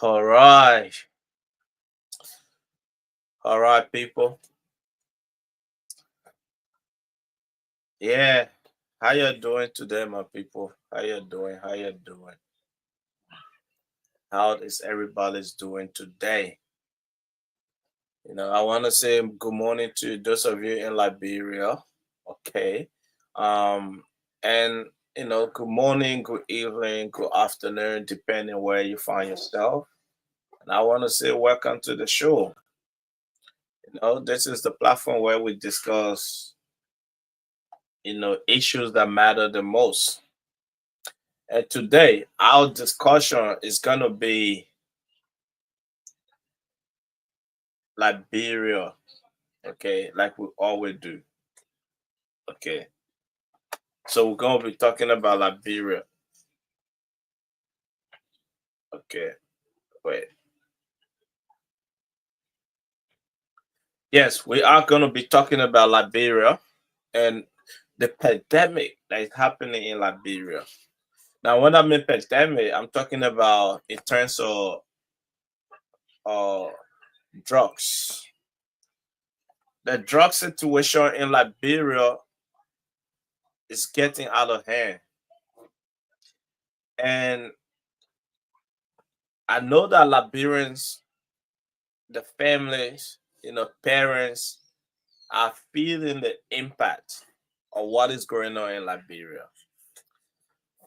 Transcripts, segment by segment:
All right. All right, people. Yeah. How you doing today, my people? How you doing? How you doing? How is everybody's doing today? I want to say good morning to those of you in Liberia. Okay. Um, and good morning, good evening, good afternoon, depending where you find yourself. And I want to say welcome to the show. This is the platform where we discuss issues that matter the most. And today, our discussion is going to be Liberia, okay, like we always do, okay. So we're going to be talking about Liberia, okay. Wait, yes, we are going to be talking about Liberia and the pandemic that is happening in Liberia. Now, when I mean pandemic, I'm talking about in terms of uh, drugs. The drug situation in Liberia is getting out of hand. And I know that Liberians, the families, parents are feeling the impact of what is going on in Liberia.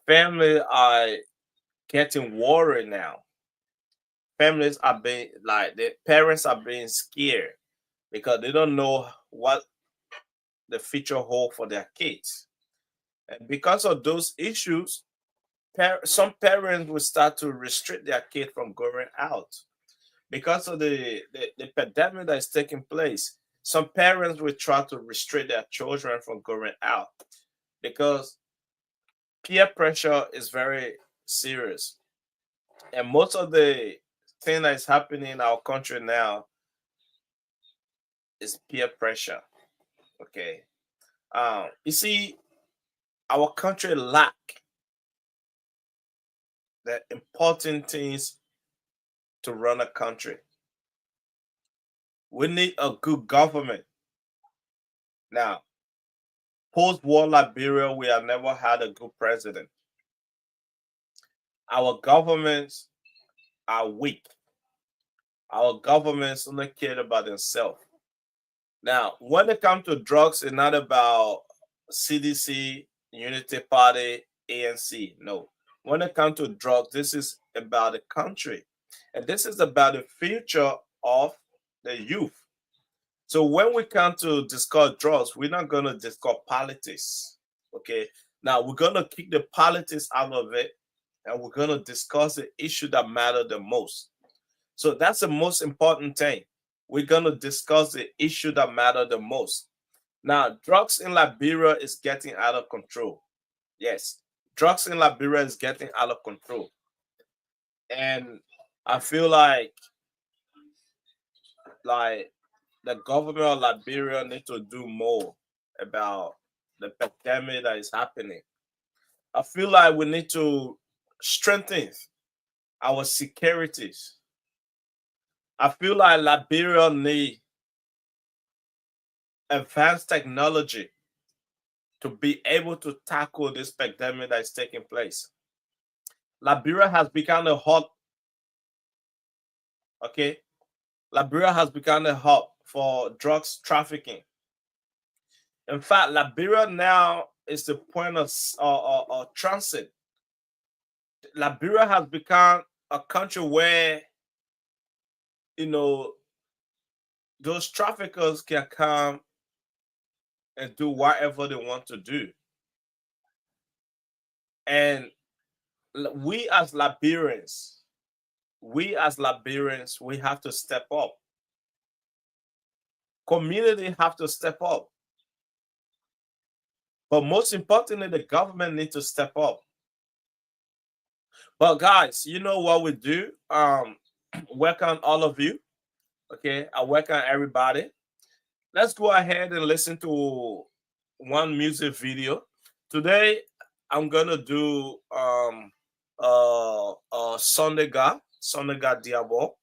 Families are getting worried now. Families are being like the parents are being scared because they don't know what the future hold for their kids. And because of those issues, some parents will start to restrict their kid from going out because of the pandemic that is taking place. Some parents will try to restrict their children from going out because peer pressure is very serious. And most of the thing that is happening in our country now is peer pressure. Okay. You see, our country lack the important things to run a country. We need a good government. Now, post-war Liberia, we have never had a good president. Our governments are weak. Our governments only care about themselves. Now, when it comes to drugs, it's not about CDC, Unity Party, ANC. No. When it comes to drugs, this is about the country. And this is about the future of the youth. So when we come to discuss drugs, we're not going to discuss politics. Okay. Now we're going to kick the politics out of it and we're going to discuss the issue that matter the most. So that's the most important thing. We're going to discuss the issue that matter the most. Now, drugs in Liberia is getting out of control. Yes, drugs in Liberia is getting out of control. And I feel like the government of Liberia need to do more about the pandemic that is happening. I feel like we need to strengthen our securities. I feel like Liberia need advanced technology to be able to tackle this pandemic that is taking place. Liberia has become a hub, okay? Liberia has become a hub for drugs trafficking. In fact, Liberia now is the point of transit. Liberia has become a country where, you know, those traffickers can come and do whatever they want to do. And we as Liberians, we have to step up. Community have to step up. But most importantly, the government need to step up. But guys, you know what we do? Welcome all of you. Okay, I welcome everybody. Let's go ahead and listen to one music video. Today I'm gonna do Sunday God. Sonaga Diabo.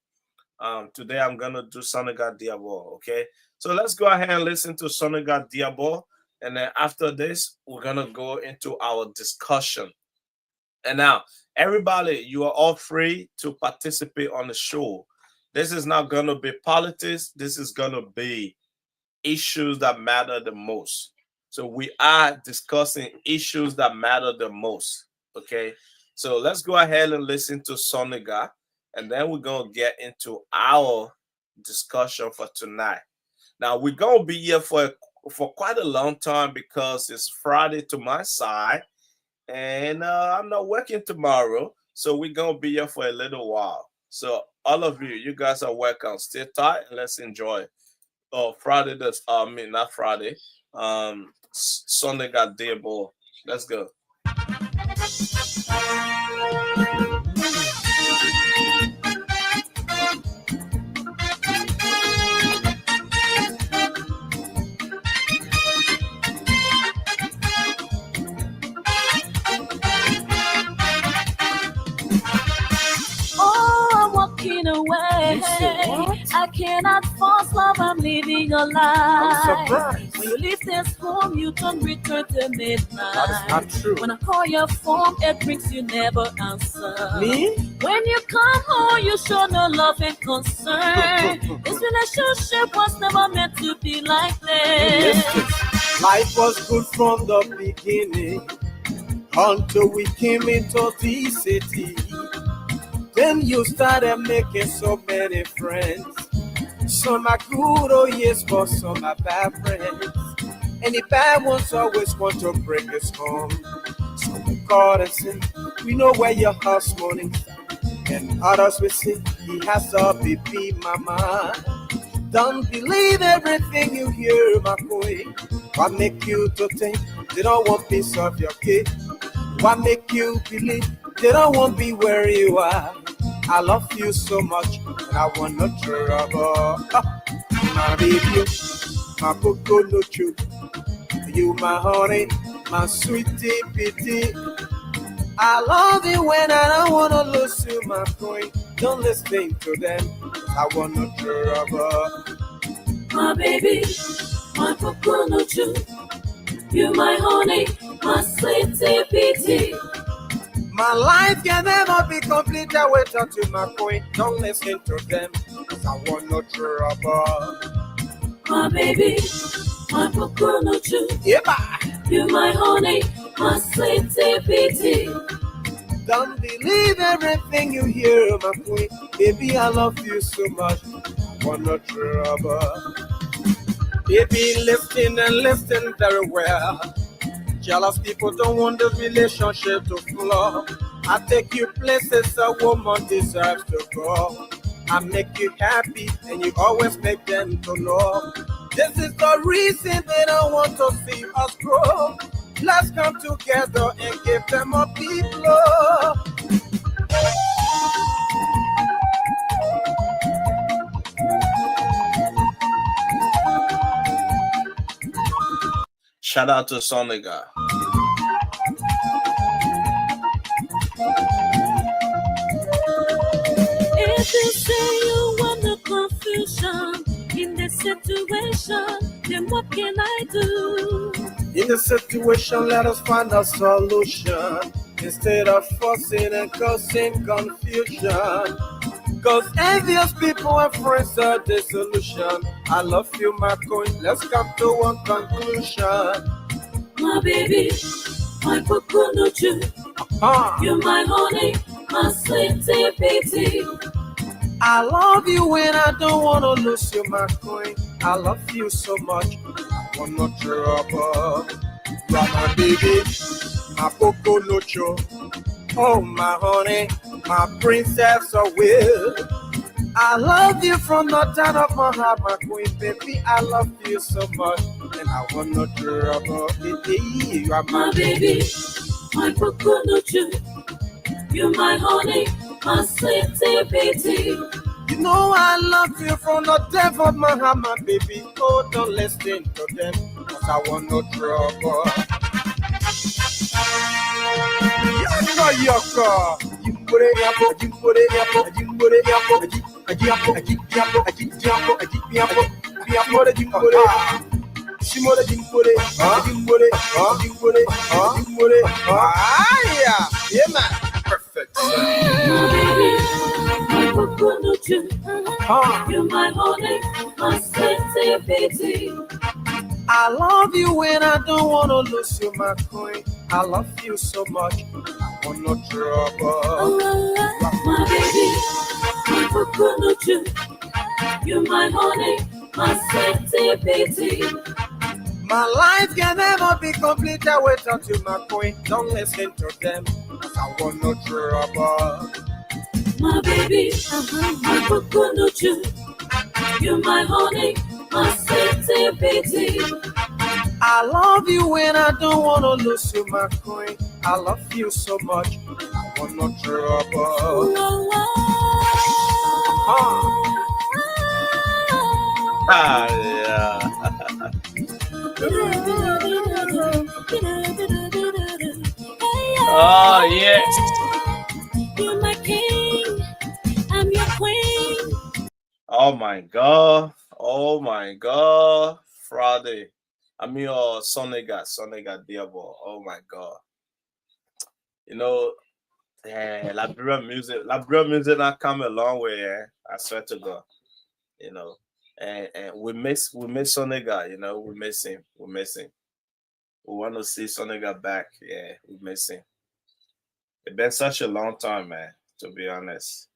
Today I'm gonna do Sonaga Diabo. Okay, so let's go ahead and listen to Sonaga Diabo, and then after this, we're gonna go into our discussion. And now, everybody, you are all free to participate on the show. This is not gonna be politics. This is gonna be issues that matter the most. So we are discussing issues that matter the most. Okay. So let's go ahead and listen to Soniga, and then we're gonna get into our discussion for tonight. Now we're gonna be here for quite a long time because it's Friday to my side, and I'm not working tomorrow, so we're gonna be here for a little while. So all of you, you guys are welcome. Stay tight and let's enjoy. Oh, Friday. That's I mean not Friday. Sunday got day ball. Let's go. Away. I cannot force love, I'm living a lie. When you leave this home, you don't return to midnight. That is not true. When I call your phone, it rings, you never answer. Me? When you come home, you show no love and concern. This relationship was never meant to be like this. Life was good from the beginning until we came into the city. Then you started making so many friends. Some are good, oh yes, but some are bad friends. And the bad ones always want to break us home. So we call and say, we know where your house money. And others will say, he has a baby mama. Don't believe everything you hear, my boy. What make you to think they don't want piece of your cake? What make you believe they don't want be where you are? I love you so much, and I want no trouble. My baby, my coconut, you my honey, my sweetie pitty. I love you when I don't wanna lose you, my coin. Don't listen to them, I want no trouble. My baby, my coconut, you my honey, my sweetie pitty. My life can never be complete, I wait until my point. Don't listen to them, cause I want no trouble. My baby, my coconut, Yeah, you my honey, my sweetie pitty. don't believe everything you hear, my queen. Baby, I love you so much, I want no trouble. Baby, listen and listen very well. Jealous people don't want the relationship to flow. I take you places a woman deserves to go. I make you happy and you always make them to know. This is the reason they don't want to see us grow. Let's come together and give them a big blow. Shout out to Soniga. If you say you want the confusion in this situation, then what can I do? In the situation, let us find a solution instead of forcing and causing confusion. Cause envious people and friends are the solution. I love you, my coin. Let's come to one conclusion. My baby, my coconut, you my honey, my sweetie pitty. I love you when I don't want to lose you, my coin. I love you so much, I want no trouble. You are my baby, my coconut, oh my honey, my princess of will. I love you from the down of my heart, my queen, baby. I love you so much, and I want no trouble. You are My baby, my coconut, you my honey, my sweetie pitty. You know I love you from the depth of my heart, my baby. Oh, don't listen to them, cause I want no trouble. Yaka, yaka, Yeah, man. Perfect. My baby, my coconut, you're my honey, my sensitivity. I love you when I don't wanna lose you, my queen. I love you so much. I want no trouble. My baby, my coconut, you're my honey, my sensitivity. My life can never be complete without you, my queen. Don't listen to them. I want no trouble. My baby, my coconut, you're my honey, my sensitivity. I love you when I don't wanna lose you, my queen. I love you so much. I want no trouble. Ah, yeah. Oh, yes. You're my king, I'm your queen. Oh my God. Oh my God. Friday. I mean, Sonega Diabo. Oh my God. You know, Liberia music not come a long way. I swear to God. You know, and we miss Sonega. You know, we miss him. We miss him. We want to see Sonega back. Yeah, we miss him. It's been such a long time, man. To be honest,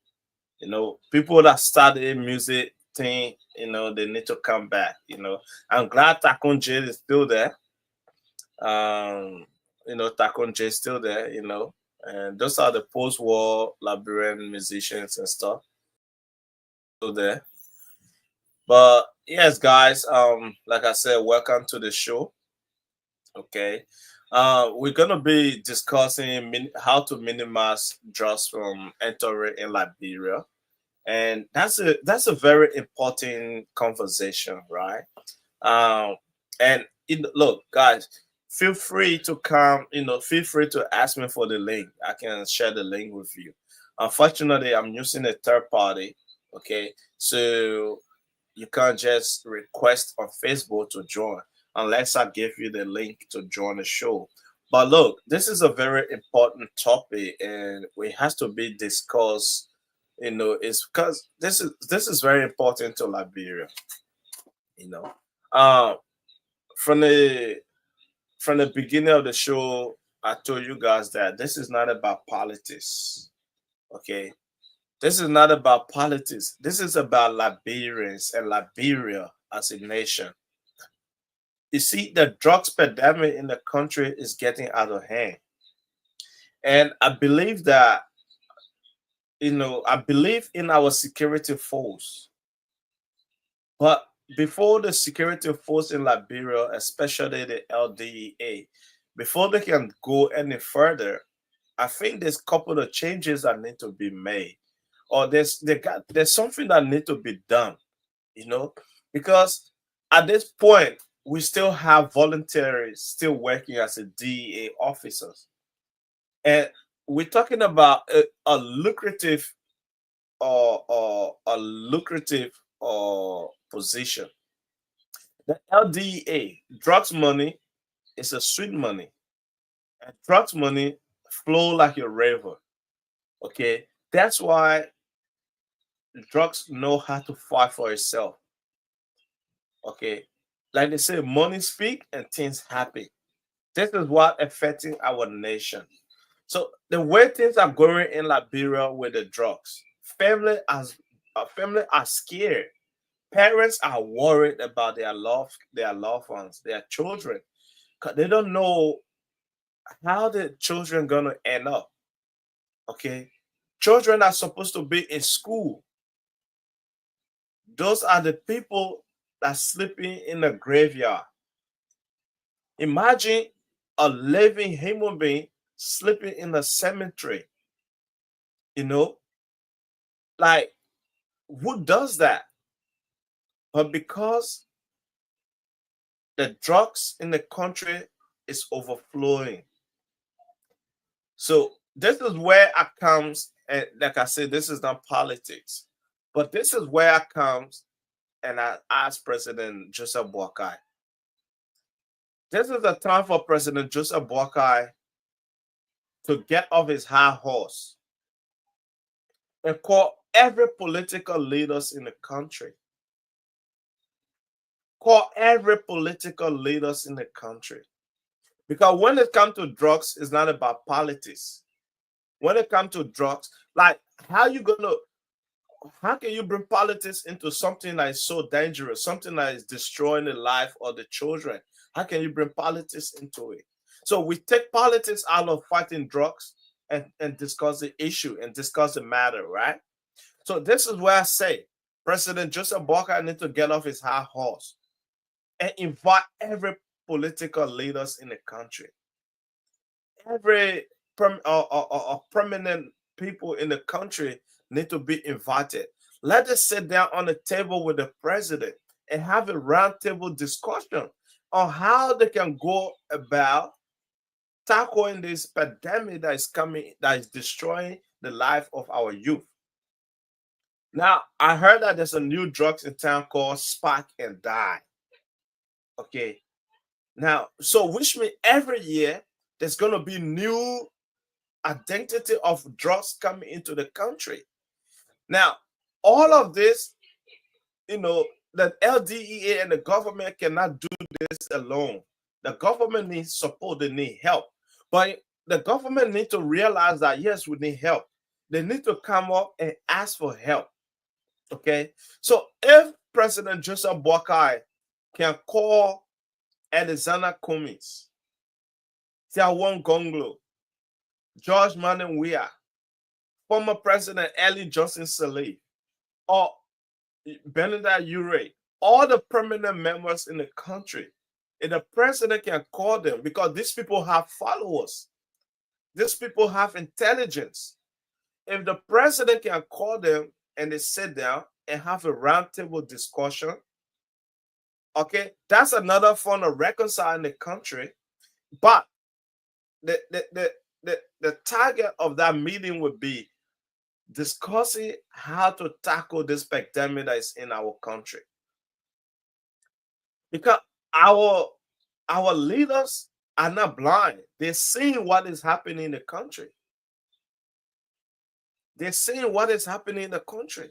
you know, people that started music thing, you know, they need to come back. You know, I'm glad Takon J is still there. Um, you know, Takon J is still there. You know, and those are the post-war Liberian musicians and stuff still there. But yes, guys, like I said, welcome to the show. Okay. We're gonna be discussing how to minimize drugs from entering in Liberia, and that's a very important conversation, right? Um, and look, guys, feel free to come. You know, feel free to ask me for the link. I can share the link with you. Unfortunately, I'm using a third party. Okay, so you can't just request on Facebook to join unless I give you the link to join the show. But look, this is a very important topic and it has to be discussed. You know, it's because this is very important to Liberia. You know, uh, from the beginning of the show, I told you guys that this is not about politics. Okay, this is not about politics. This is about Liberians and Liberia as a nation. You see, the drugs pandemic in the country is getting out of hand. And I believe that, I believe in our security force. But before the security force in Liberia, especially the LDEA, before they can go any further, I think there's a couple of changes that need to be made. Or there's something that need to be done, you know, because at this point we still have volunteers still working as a DEA officers, and we're talking about a lucrative or a lucrative position. The LDEA drugs money is a sweet money, and drugs money flow like a river. Okay, that's why drugs know how to fight for itself. Okay, like they say, money speak and things happen. This is what affecting our nation. So the way things are going in Liberia with the drugs, family are scared. Parents are worried about their loved ones, their children, 'cause they don't know how the children gonna end up. Okay, children are supposed to be in school. Those are the people that sleeping in the graveyard. Imagine a living human being sleeping in the cemetery. You know, like who does that? But because the drugs in the country is overflowing, so this is where I comes, and like I said, this is not politics, but this is where I comes and I ask President Joseph Boakai. This is the time for President Joseph Boakai to get off his high horse and call every political leaders in the country. Call every political leaders in the country. Because when it comes to drugs, it's not about politics. When it comes to drugs, like how can you bring politics into something that is so dangerous, something that is destroying the life of the children? How can you bring politics into it? So we take politics out of fighting drugs and discuss the issue and discuss the matter, right? So this is where I say President Joseph Boakai needs to get off his high horse and invite every political leaders in the country, every prominent people in the country need to be invited. Let us sit down on the table with the president and have a roundtable discussion on how they can go about tackling this pandemic that is coming, that is destroying the life of our youth. Now, I heard that there's a new drugs in town called Spark and Die. Okay. Now, so which means every year there's going to be new identity of drugs coming into the country. Now, all of this, the LDEA and the government cannot do this alone. The government needs support, they need help. But the government needs to realize that, yes, we need help. They need to come up and ask for help. Okay? So if President Joseph Boakai can call Alexander Cummings, Tiawan Gonglo, George Manuel Weah, former President Eli Johnson Sirleaf, or Benedict Urey, all the permanent members in the country, and the president can call them because these people have followers. These people have intelligence. If the president can call them and they sit down and have a roundtable discussion, okay, that's another form of reconciling the country. But the target of that meeting would be discussing how to tackle this pandemic that is in our country. Because our leaders are not blind. They're seeing what is happening in the country. They're seeing what is happening in the country.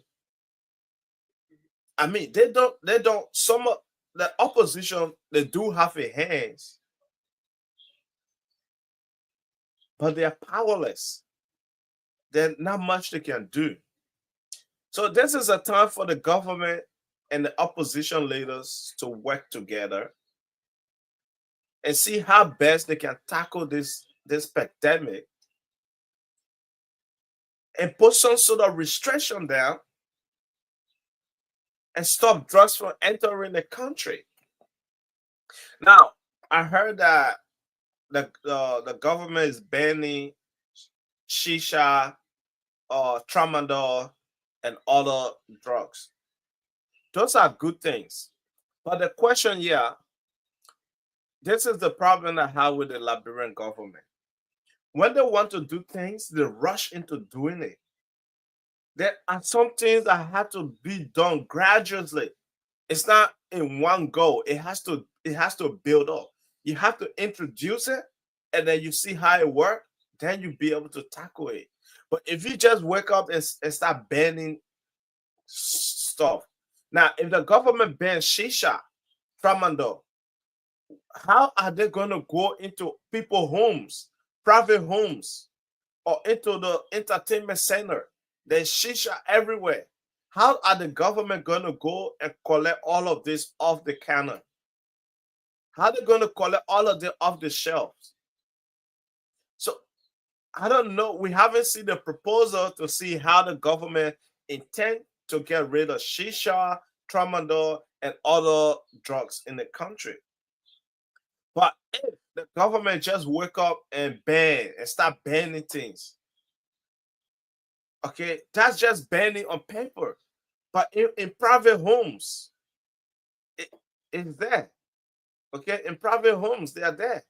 I mean, some of the opposition, they do have a hands, but they're powerless. There's not much they can do. So this is a time for the government and the opposition leaders to work together and see how best they can tackle this pandemic and put some sort of restriction down and stop drugs from entering the country. Now, I heard that the government is banning shisha, tramadol, and other drugs. Those are good things. But the question here, this is the problem I have with the Liberian government. When they want to do things, they rush into doing it. There are some things that have to be done gradually. It's not in one go. It has to build up. You have to introduce it, and then you see how it works. Then you'll be able to tackle it. But if you just wake up and start banning stuff, now if the government bans shisha, tramadol, how are they going to go into people's homes, private homes, or into the entertainment center? There's shisha everywhere. How are the government going to go and collect all of this off the counter? How are they going to collect all of it off the shelves? So I don't know. We haven't seen the proposal to see how the government intend to get rid of shisha, tramadol, and other drugs in the country. But if the government just wake up and ban and start banning things, okay, that's just banning on paper. But in private homes, it's there. Okay, in private homes, they are there.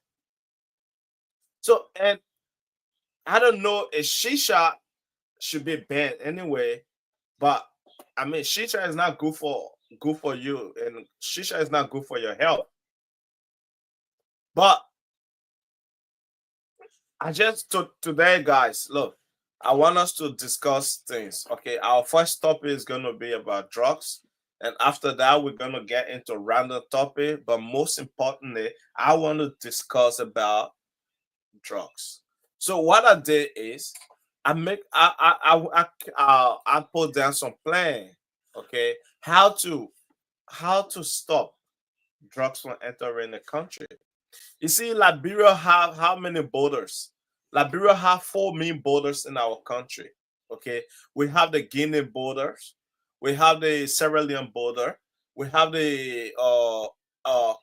So, and I don't know if shisha should be banned anyway, but I mean, shisha is not good for you, and shisha is not good for your health. But I just today, guys, look, I want us to discuss things. Okay, our first topic is gonna be about drugs, and after that, we're gonna get into random topic. But most importantly, I want to discuss about drugs. So what I did is I put down some plan. Okay, how to stop drugs from entering the country. You see, Liberia have how many borders? Liberia have four main borders in our country. Okay, we have the Guinea borders, we have the Sierra Leone border, we have the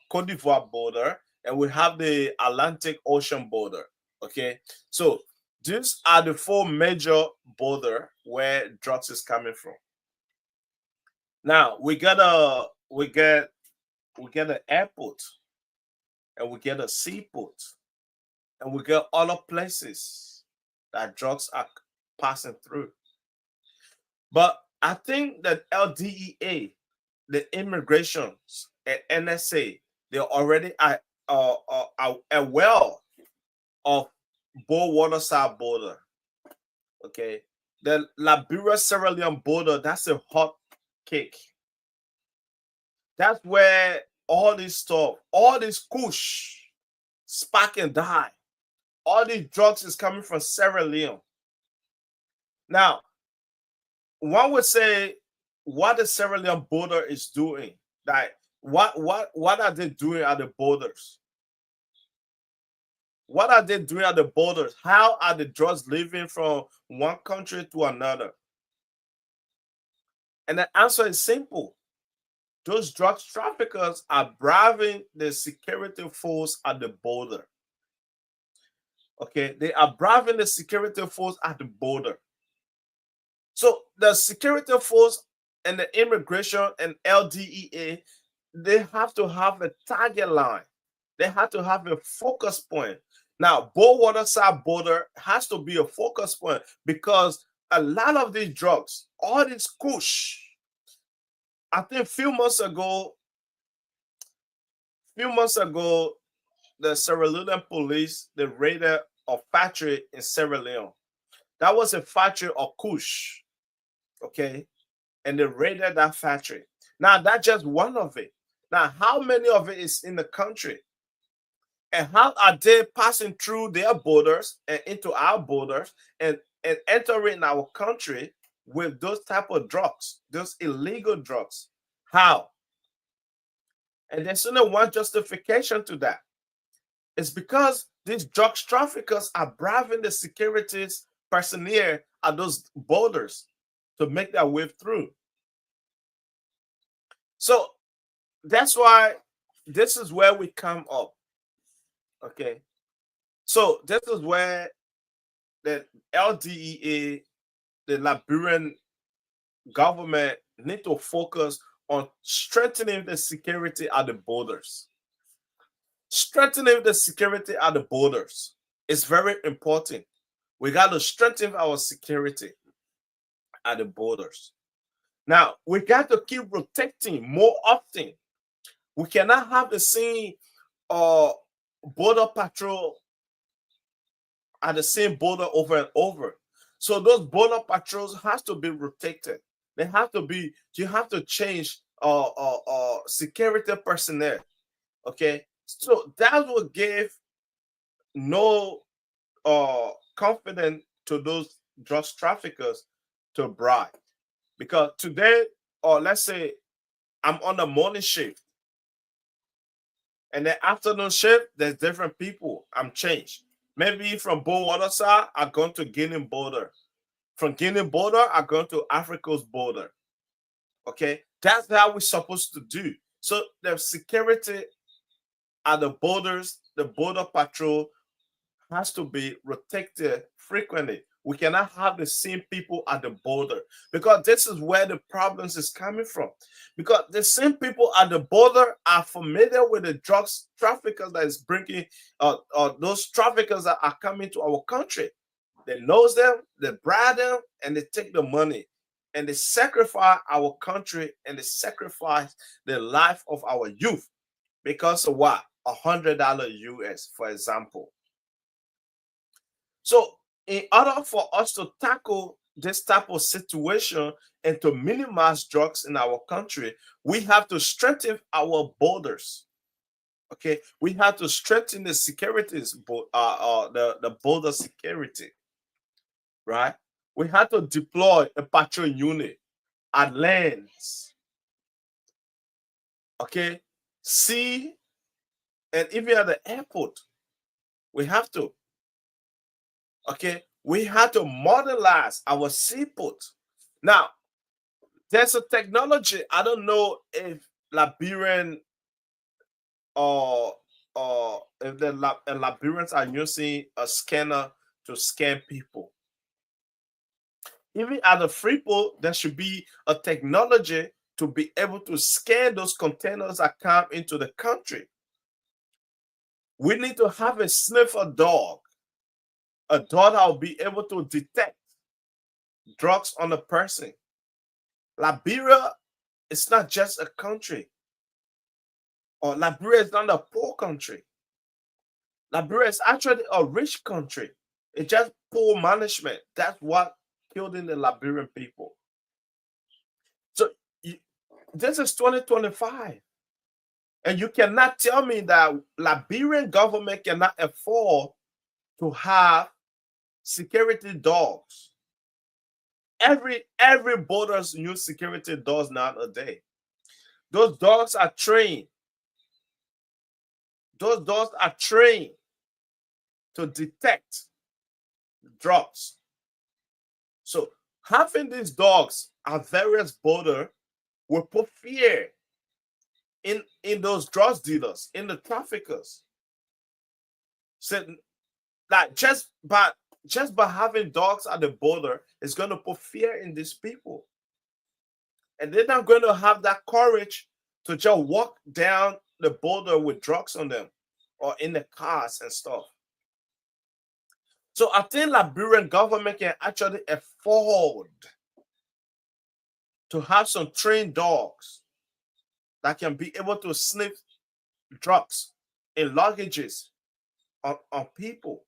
Cote d'Ivoire border, and we have the Atlantic Ocean border. Okay, so these are the four major border where drugs is coming from. Now we get an airport and we get a seaport and we get other places that drugs are passing through. But I think that LDEA, the immigrations and NSA, they already are aware of both waterside border. Okay, the Liberia Sierra Leone border, that's a hot cake. That's where all this stuff, all this kush, spark and die, all these drugs is coming from Sierra Leone. Now, one would say what the Sierra Leone border is doing. Like what are they doing at the borders? What are they doing at the borders? How are the drugs leaving from one country to another? And the answer is simple. Those drug traffickers are bribing the security force at the border. Okay, they are bribing the security force at the border. So the security force and the immigration and LDEA, they have to have a target line. They have to have a focus point. Now, both waterside border has to be a focus point because a lot of these drugs, all this kush, I think few months ago, the Sierra Leone police, they raided a factory in Sierra Leone. That was a factory of kush, okay? And they raided that factory. Now, that's just one of it. Now, how many of it is in the country? And how are they passing through their borders and into our borders and entering our country with those type of drugs, those illegal drugs? How? And there's only one justification to that. It's because these drugs traffickers are bribing the securities personnel at those borders to make their way through. So that's why this is where we come up. Okay. So this is where the LDEA, the Liberian government, need to focus on strengthening the security at the borders. Strengthening the security at the borders is very important. We got to strengthen our security at the borders. Now, we got to keep protecting more often. We cannot have the same border patrol at the same border over and over. So those border patrols has to be protected. They have to be. You have to change security personnel. Okay, so that will give no confidence to those drug traffickers to bribe. Because today, or let's say I'm on the morning shift, and the afternoon shift, there's different people. I'm changed. Maybe from Waterside, I'm going to Guinea border. From Guinea border, I'm going to Africa's border. Okay, that's how we're supposed to do. So the security at the borders, the border patrol has to be protected frequently. We cannot have the same people at the border because this is where the problems is coming from. Because the same people at the border are familiar with the drugs traffickers that is bringing, those traffickers that are coming to our country. They knows them, they bribe them, and they take the money. And they sacrifice our country and they sacrifice the life of our youth because of what? $100 US, for example. So, in order for us to tackle this type of situation and to minimize drugs in our country, we have to strengthen our borders. Okay, we have to strengthen the securities, the border security, right? We have to deploy a patrol unit at lands, okay, sea, and even at the airport. We have to, okay, we have to modernize our seaport. Now, there's a technology. I don't know if Liberian or if the Liberians are using a scanner to scan people. Even at the Freeport, there should be a technology to be able to scan those containers that come into the country. We need to have a sniffer dog, a dog that will be able to detect drugs on a person. Liberia is not just a country, or Liberia is not a poor country. Liberia is actually a rich country. It's just poor management. That's what killed in the Liberian people. So this is 2025. And you cannot tell me that Liberian government cannot afford to have security dogs. Every borders use security dogs nowadays. Those dogs are trained. Those dogs are trained to detect drugs. So having these dogs at various borders will put fear in those drug dealers, in the traffickers. So like just by having dogs at the border is going to put fear in these people. And they're not going to have that courage to just walk down the border with drugs on them or in the cars and stuff. So I think Liberian government can actually afford to have some trained dogs that can be able to sniff drugs in luggages on people.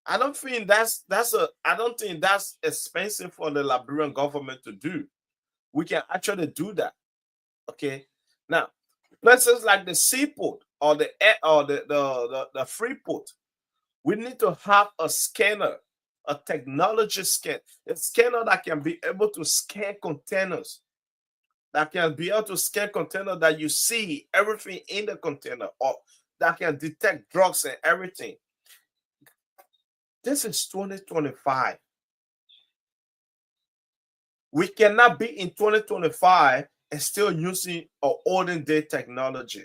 I don't think I don't think that's expensive for the Liberian government to do. We can actually do that. Okay. Now, places like the seaport or the air or the free port, we need to have a scanner, a technology scan, a scanner that can be able to scan containers, that can be able to scan container that you see everything in the container, or that can detect drugs and everything. This is 2025. We cannot be in 2025 and still using our olden day technology.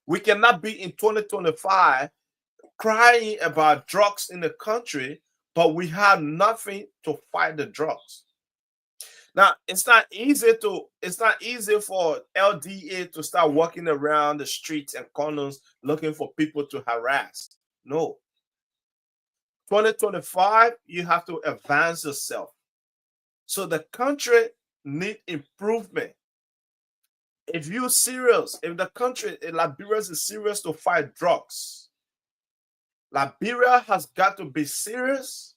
We cannot be in 2025 crying about drugs in the country, but we have nothing to fight the drugs. Now, it's not easy for LDA to start walking around the streets and corners looking for people to harass. No. 2025, you have to advance yourself. So the country need improvement. If you're serious, if the country, if Liberia is serious to fight drugs, Liberia has got to be serious.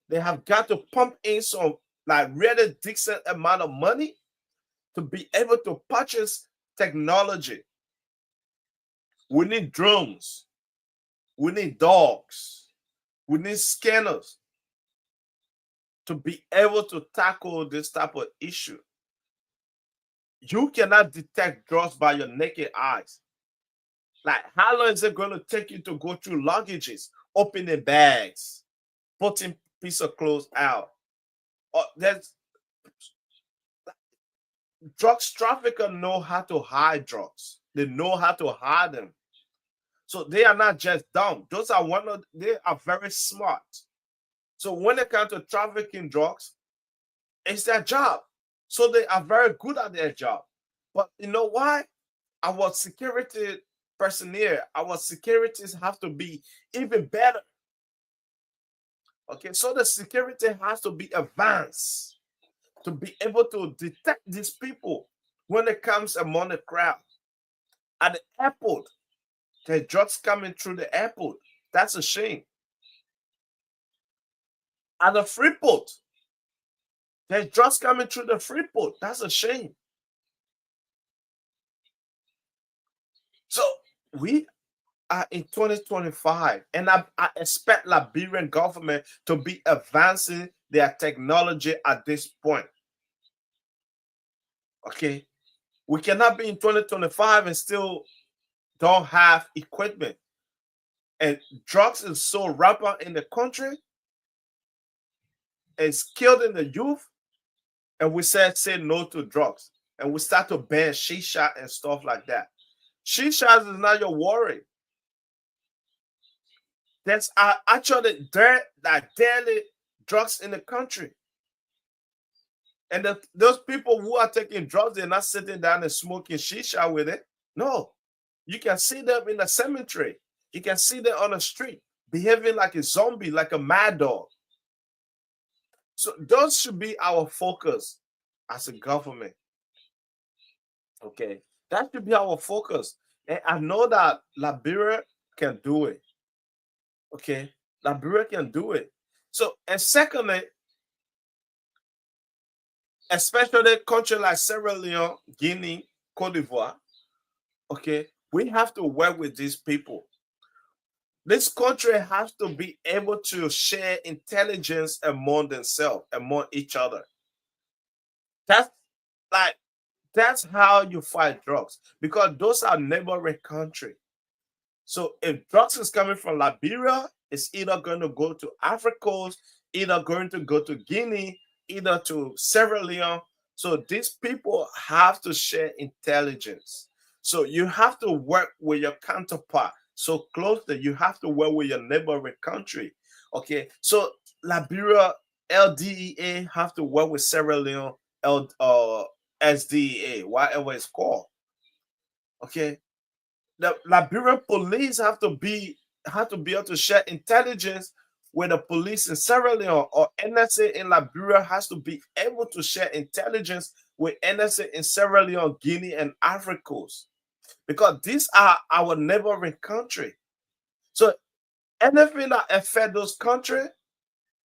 They have got to pump in some like really decent amount of money to be able to purchase technology. We need drones. We need dogs. We need scanners to be able to tackle this type of issue. You cannot detect drugs by your naked eyes. Like, how long is it going to take you to go through luggages, opening bags, putting piece of clothes out? Or there's drugs traffickers know how to hide drugs. They know how to hide them. So they are not just dumb. They are very smart. So when it comes to trafficking drugs, it's their job. So they are very good at their job. But you know why? Our security personnel, our securities have to be even better. Okay, so the security has to be advanced to be able to detect these people when it comes among the crowd. At the airport, there's drugs coming through the airport. That's a shame. At the free port, there's drugs coming through the free port. That's a shame. So we are in 2025, and I expect Liberian government to be advancing their technology at this point. Okay, we cannot be in 2025 and still don't have equipment. And drugs is so rampant in the country, it's killing the youth. And we said say no to drugs, and we start to ban shisha and stuff like that. Shisha is not your worry. There's actually daily drugs in the country. And those people who are taking drugs, they're not sitting down and smoking shisha with it. No. You can see them in the cemetery. You can see them on the street behaving like a zombie, like a mad dog. So those should be our focus as a government. Okay. That should be our focus. And I know that Liberia can do it. Okay. Liberia can do it. So, and secondly, especially countries like Sierra Leone, Guinea, Cote d'Ivoire, okay, we have to work with these people. This country has to be able to share intelligence among themselves, among each other. That's how you fight drugs, because those are neighboring countries. So if drugs is coming from Liberia, it's either going to go to Africa, either going to go to Guinea, either to Sierra Leone. So these people have to share intelligence. So you have to work with your counterpart so closely. You have to work with your neighboring country. Okay. So Liberia LDEA have to work with Sierra Leone SDEA, whatever it's called. Okay. The Liberian police have to be able to share intelligence with the police in Sierra Leone, or NSA in Liberia has to be able to share intelligence with NSA in Sierra Leone, Guinea, and Africa, because these are our neighboring country. So anything that affects those countries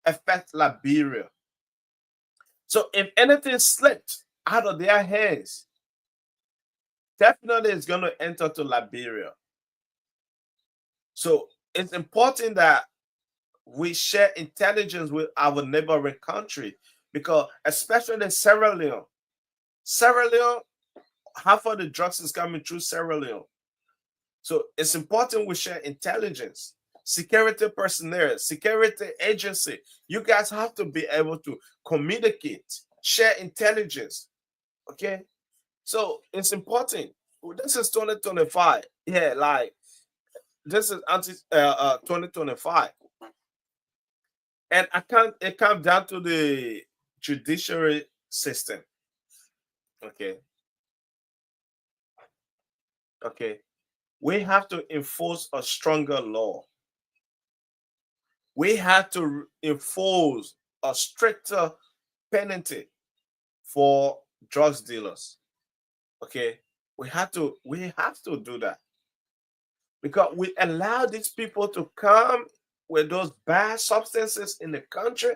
affects Liberia. So if anything slipped out of their hands, definitely it's going to enter to Liberia. So it's important that we share intelligence with our neighboring country, because especially Sierra Leone, half of the drugs is coming through Sierra Leone. So it's important we share intelligence. Security personnel, security agency, you guys have to be able to communicate, share intelligence. Okay, so it's important. This is 2025. Yeah, like this is 2025. And it comes down to the judiciary system. Okay. Okay. We have to enforce a stronger law. We have to enforce a stricter penalty for drugs dealers. Okay. We have to do that, because we allow these people to come with those bad substances in the country,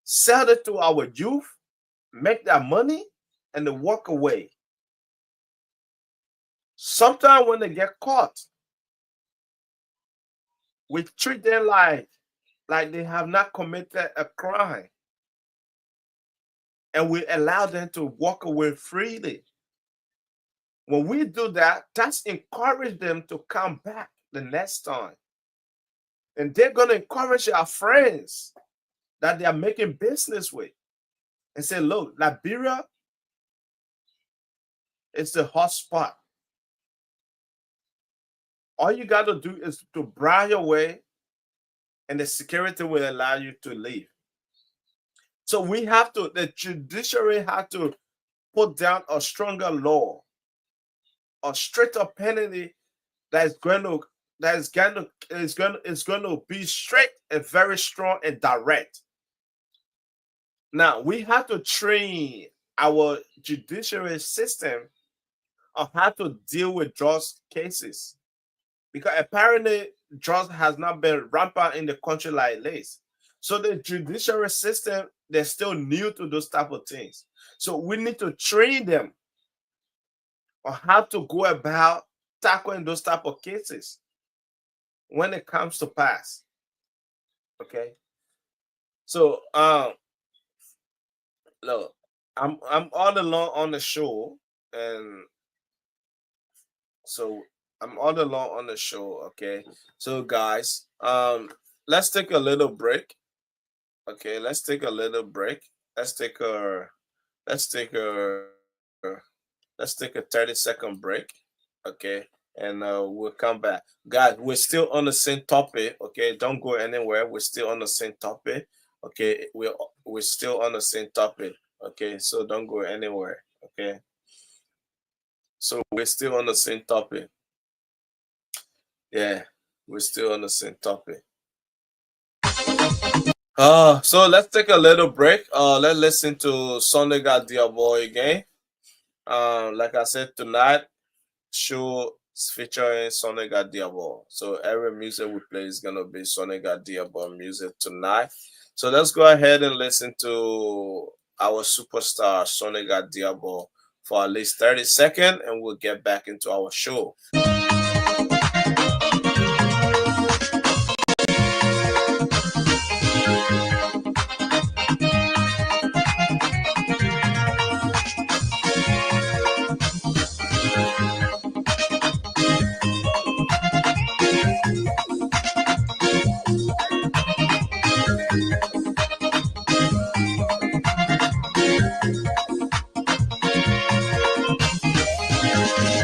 sell it to our youth, make that money, and they walk away. Sometimes when they get caught, we treat them like they have not committed a crime, and we allow them to walk away freely. When we do that, that's encourage them to come back the next time. And they're going to encourage our friends that they are making business with and say, look, Liberia is the hot spot. All you got to do is to bribe your way, and the security will allow you to leave. So the judiciary has to put down a stronger law, a stricter penalty that is going to that is going to be straight and very strong and direct. Now we have to train our judiciary system on how to deal with drugs cases, because apparently drugs has not been rampant in the country like this. So the judiciary system, they're still new to those type of things. So we need to train them on how to go about tackling those type of cases when it comes to pass. Okay. So look, I'm all along on the show, and so I'm all along on the show. Okay. So guys, let's take a little break. Okay, let's take a little break. Let's take a let's take a let's take a 30-second break. Okay, and we'll come back. Guys, we're still on the same topic. Okay, don't go anywhere. We're still on the same topic. Okay, we're still on the same topic. Okay, so don't go anywhere. Okay, so we're still on the same topic. Yeah, we're still on the same topic. So let's take a little break. Let's listen to Sunday Got Diabo again. Like I said, tonight show is featuring Sonega Diabo. So every music we play is gonna be Sonega Diabo music tonight. So let's go ahead and listen to our superstar Sonega Diabo for at least 30 seconds, and we'll get back into our show.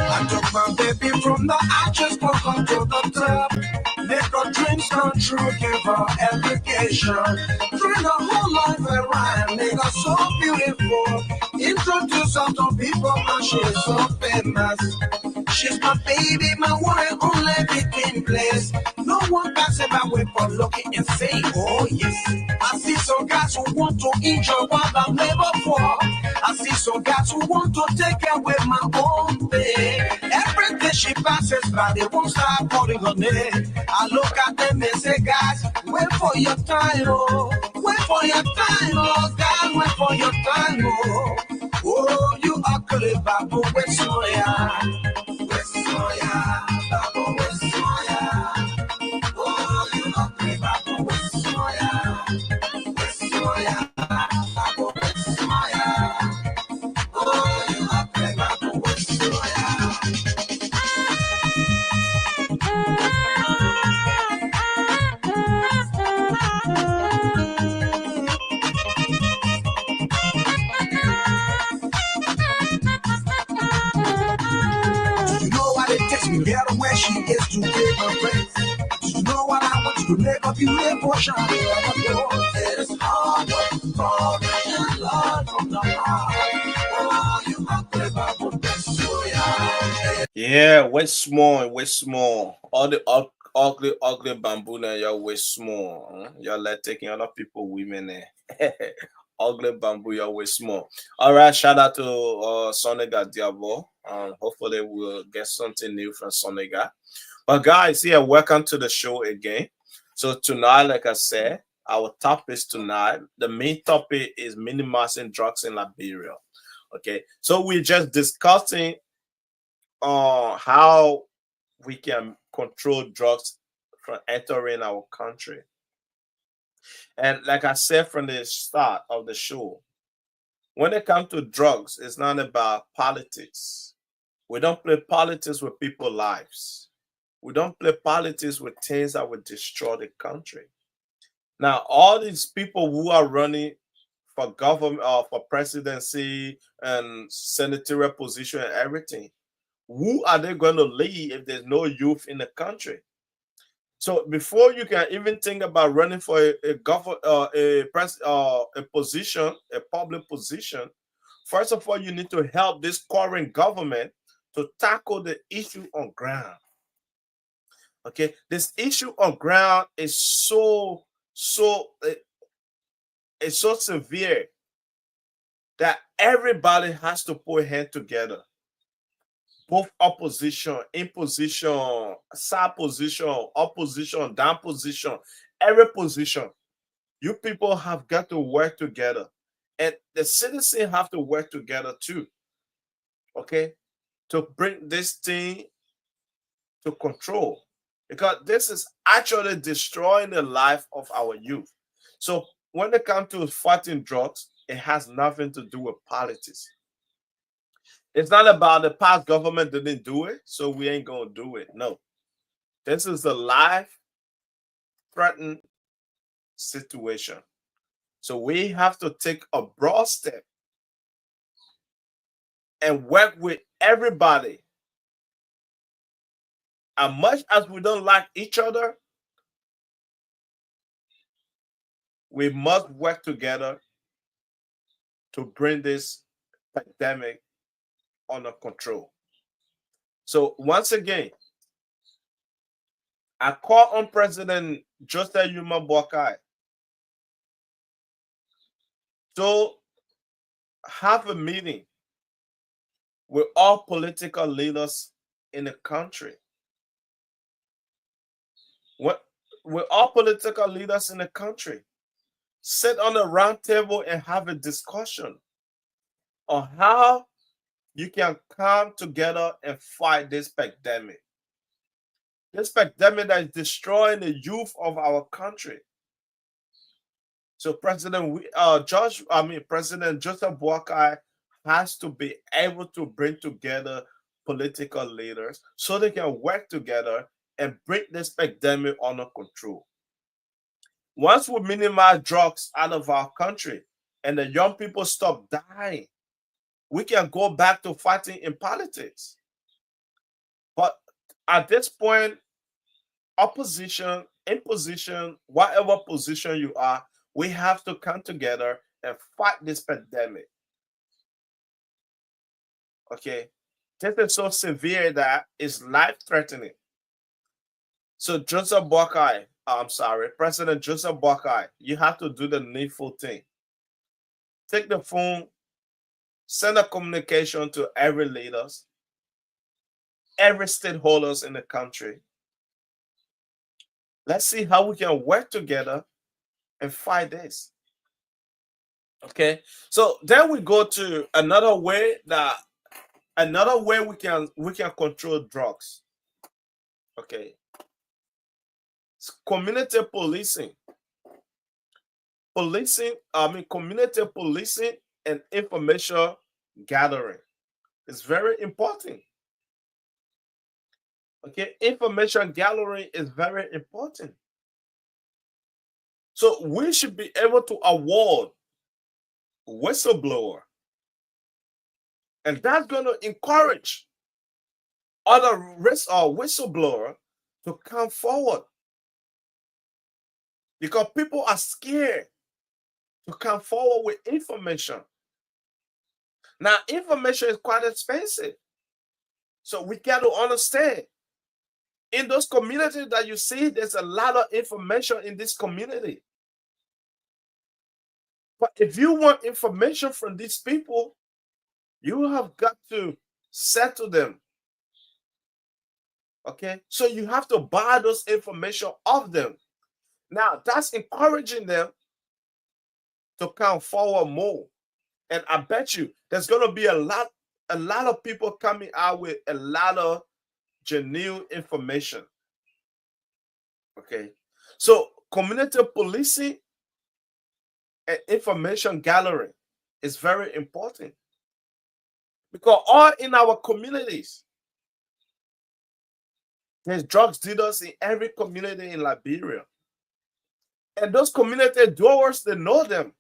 I took my baby from the arches, walk on to the top. Make her dreams come true, give her education. Train her whole life around, make her so beautiful. Introduce her to people, and she's so famous. She's my baby, my one and only between place. No one passes my way for looking and saying, oh yes. I see some guys who want to enjoy what I've never for. I see some guys who want to take away my own thing. Every day she passes by, they won't stop calling her name. I look at them and say, guys, wait for your time, oh. Wait for your time, oh. God, wait for your time, oh. Oh, you ugly babu, wait soya. Wait soya, babu, wait soya. Oh, you ugly babu, wait soya. Wait soya, babu, wait soya. Oh, you ugly babu, wait soya. Do you know what it takes me to get her where she is to be my friends? Do you know what I want you to make up you live for shine? It is hard work, hard and love from the heart. Oh, you are clever, but that's so yeah. Yeah, way small, way small. All the ugly bamboo now, y'all way small. Huh? Y'all like taking other people, women there. Ugly bamboo, y'all way small. All right, shout out to Sonega Diabo. Hopefully we'll get something new from Sonega. But guys, yeah, welcome to the show again. So tonight, like I said, our topic is tonight. The main topic is minimizing drugs in Liberia. Okay, so we're just discussing how we can control drugs from entering our country. And like I said from the start of the show, when it comes to drugs, it's not about politics. We don't play politics with people's lives. We don't play politics with things that would destroy the country. Now, all these people who are running for government or for presidency and senatorial position and everything, who are they going to lead if there's no youth in the country? So before you can even think about running for a position, a public position, first of all, you need to help this current government to tackle the issue on ground. Okay, this issue on ground is it's so severe that everybody has to put hand together. Both opposition, imposition, side position, opposition, down position, every position. You people have got to work together. And the citizens have to work together too. Okay? To bring this thing to control. Because this is actually destroying the life of our youth. So when it comes to fighting drugs, it has nothing to do with politics. It's not about the past government didn't do it, so we ain't gonna do it. No. This is a life threatened situation. So we have to take a broad step and work with everybody. As much as we don't like each other, we must work together to bring this pandemic under control. So once again, I call on President Joseph Yuma Boakai to have a meeting with all political leaders in the country. With all political leaders in the country, sit on a round table and have a discussion on how you can come together and fight this pandemic. This pandemic that is destroying the youth of our country. So President Joseph Boakai has to be able to bring together political leaders so they can work together and bring this pandemic under control. Once we minimize drugs out of our country and the young people stop dying, we can go back to fighting in politics. But at this point, opposition, imposition, whatever position you are, we have to come together and fight this pandemic. Okay? This is so severe that it's life-threatening. So President Joseph Boakai, you have to do the needful thing. Take the phone, send a communication to every leaders, every stakeholders in the country. Let's see how we can work together and fight this. Okay, so then we go to another way we can control drugs. Okay, it's community policing. Community policing and information gathering is very important. Okay, information gathering is very important. So we should be able to award whistleblower, and that's going to encourage other whistleblower to come forward, because people are scared to come forward with information. Now, information is quite expensive, so we got to understand. In those communities that you see, there's a lot of information in this community. But if you want information from these people, you have got to settle them. Okay? So you have to buy those information of them. Now, that's encouraging them to come forward more. And I bet you there's going to be a lot of people coming out with a lot of genuine information. Okay, so community policing and information gathering is very important, because all in our communities, there's drugs dealers in every community in Liberia, and those community dwellers, they know them.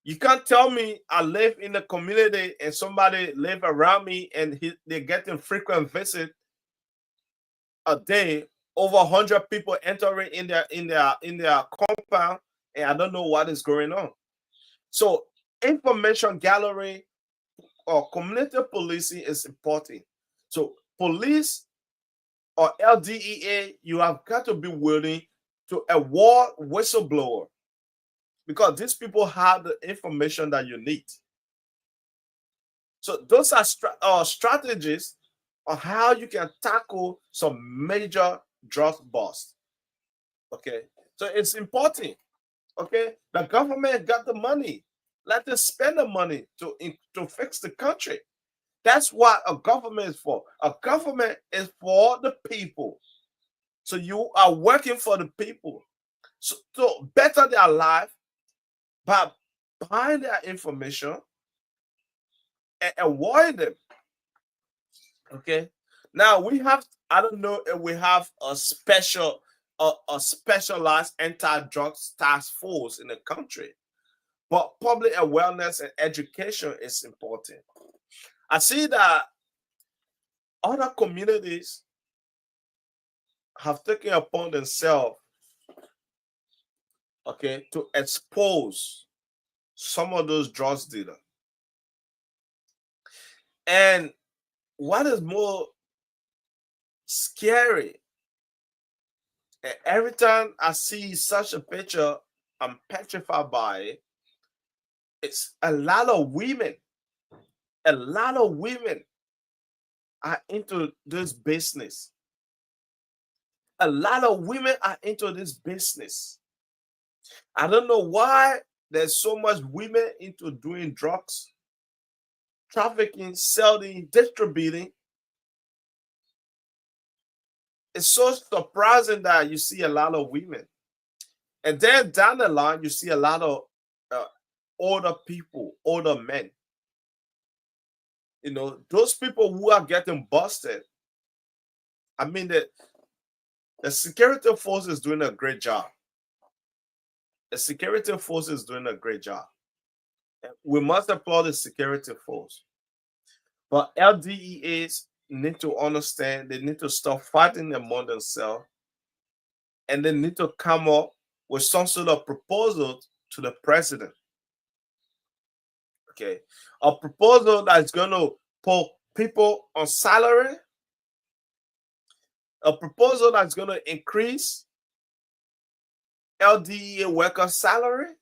You can't tell me I live in a community and somebody live around me and they're getting frequent visit a day, over 100 people entering in their compound, and I don't know what is going on. So information gathering or community policing is important. So police or LDEA, you have got to be willing to award whistleblower, because these people have the information that you need. So those are strategies on how you can tackle some major drug bust. Okay, so it's important. Okay, the government got the money. Let them spend the money to fix the country. That's what a government is for. A government is for the people. So you are working for the people. So to better their life by buying their information and avoid them. Okay. Now we have, I don't know if we have a specialized anti-drugs task force in the country, but public awareness and education is important. I see that other communities have taken upon themselves, okay, to expose some of those drugs dealers. And what is more scary, every time I see such a picture, I'm petrified by it. It's a lot of women are into this business. A lot of women are into this business. I don't know why there's so much women into doing drugs, trafficking, selling, distributing. It's so surprising that you see a lot of women. And then down the line, you see a lot of older people, older men. You know, those people who are getting busted. I mean, the security force is doing a great job. The security force is doing a great job. We must applaud the security force. But LDEAs need to understand, they need to stop fighting among themselves, and they need to come up with some sort of proposal to the president. Okay. A proposal that's going to put people on salary, a proposal that's going to increase LDEA workers' salary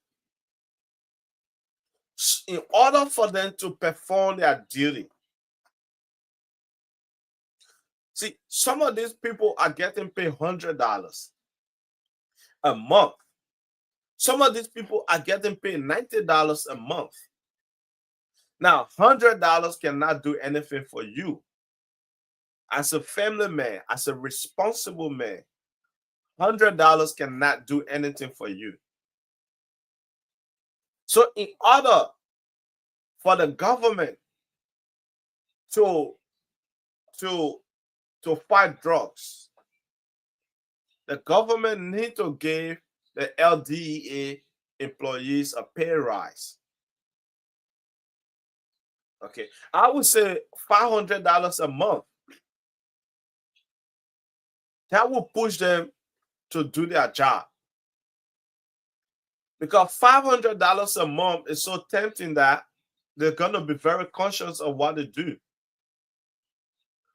in order for them to perform their duty. See, some of these people are getting paid $100 a month. Some of these people are getting paid $90 a month. Now, $100 cannot do anything for you. As a family man, as a responsible man, $100 cannot do anything for you. So in order for the government to fight drugs, the government need to give the LDEA employees a pay rise. Okay, I would say $500 a month. That will push them to do their job. Because $500 a month is so tempting that they're going to be very conscious of what they do.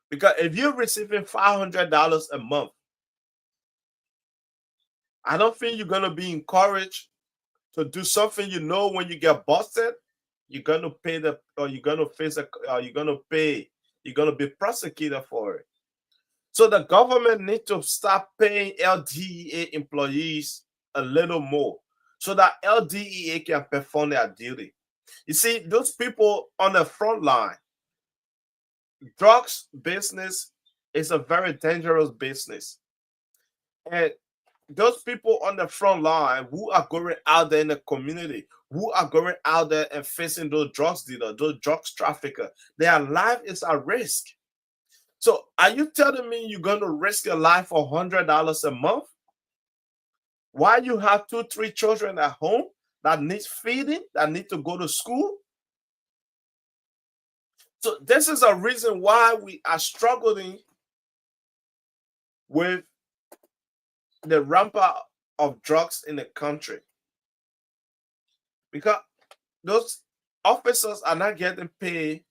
Because if you're receiving $500 a month, I don't think you're going to be encouraged to do something. You know, when you get busted, you're going to pay you're going to face you're going to be prosecuted for it. So the government needs to start paying LDEA employees a little more so that LDEA can perform their duty. You see, those people on the front line, drugs business is a very dangerous business. And those people on the front line who are going out there in the community, who are going out there and facing those drugs dealers, those drugs traffickers, their life is at risk. So are you telling me you're going to risk your life for $100 a month? While you have 2-3 children at home that need feeding, that need to go to school? So this is a reason why we are struggling with the rampant of drugs in the country. Because those officers are not getting paid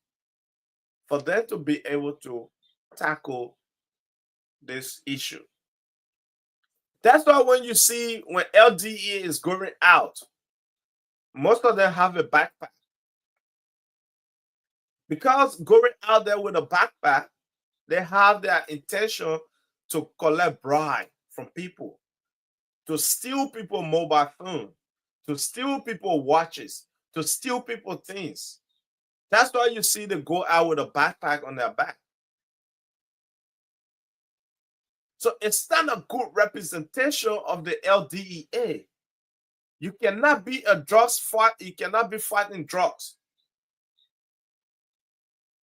for them to be able to tackle this issue. That's why when you see when LDE is going out, most of them have a backpack. Because going out there with a backpack, they have their intention to collect bribe from people, to steal people mobile phone, to steal people watches, to steal people things. That's why you see them go out with a backpack on their back. So it's not a good representation of the LDEA. You cannot be a drugs fight. You cannot be fighting drugs,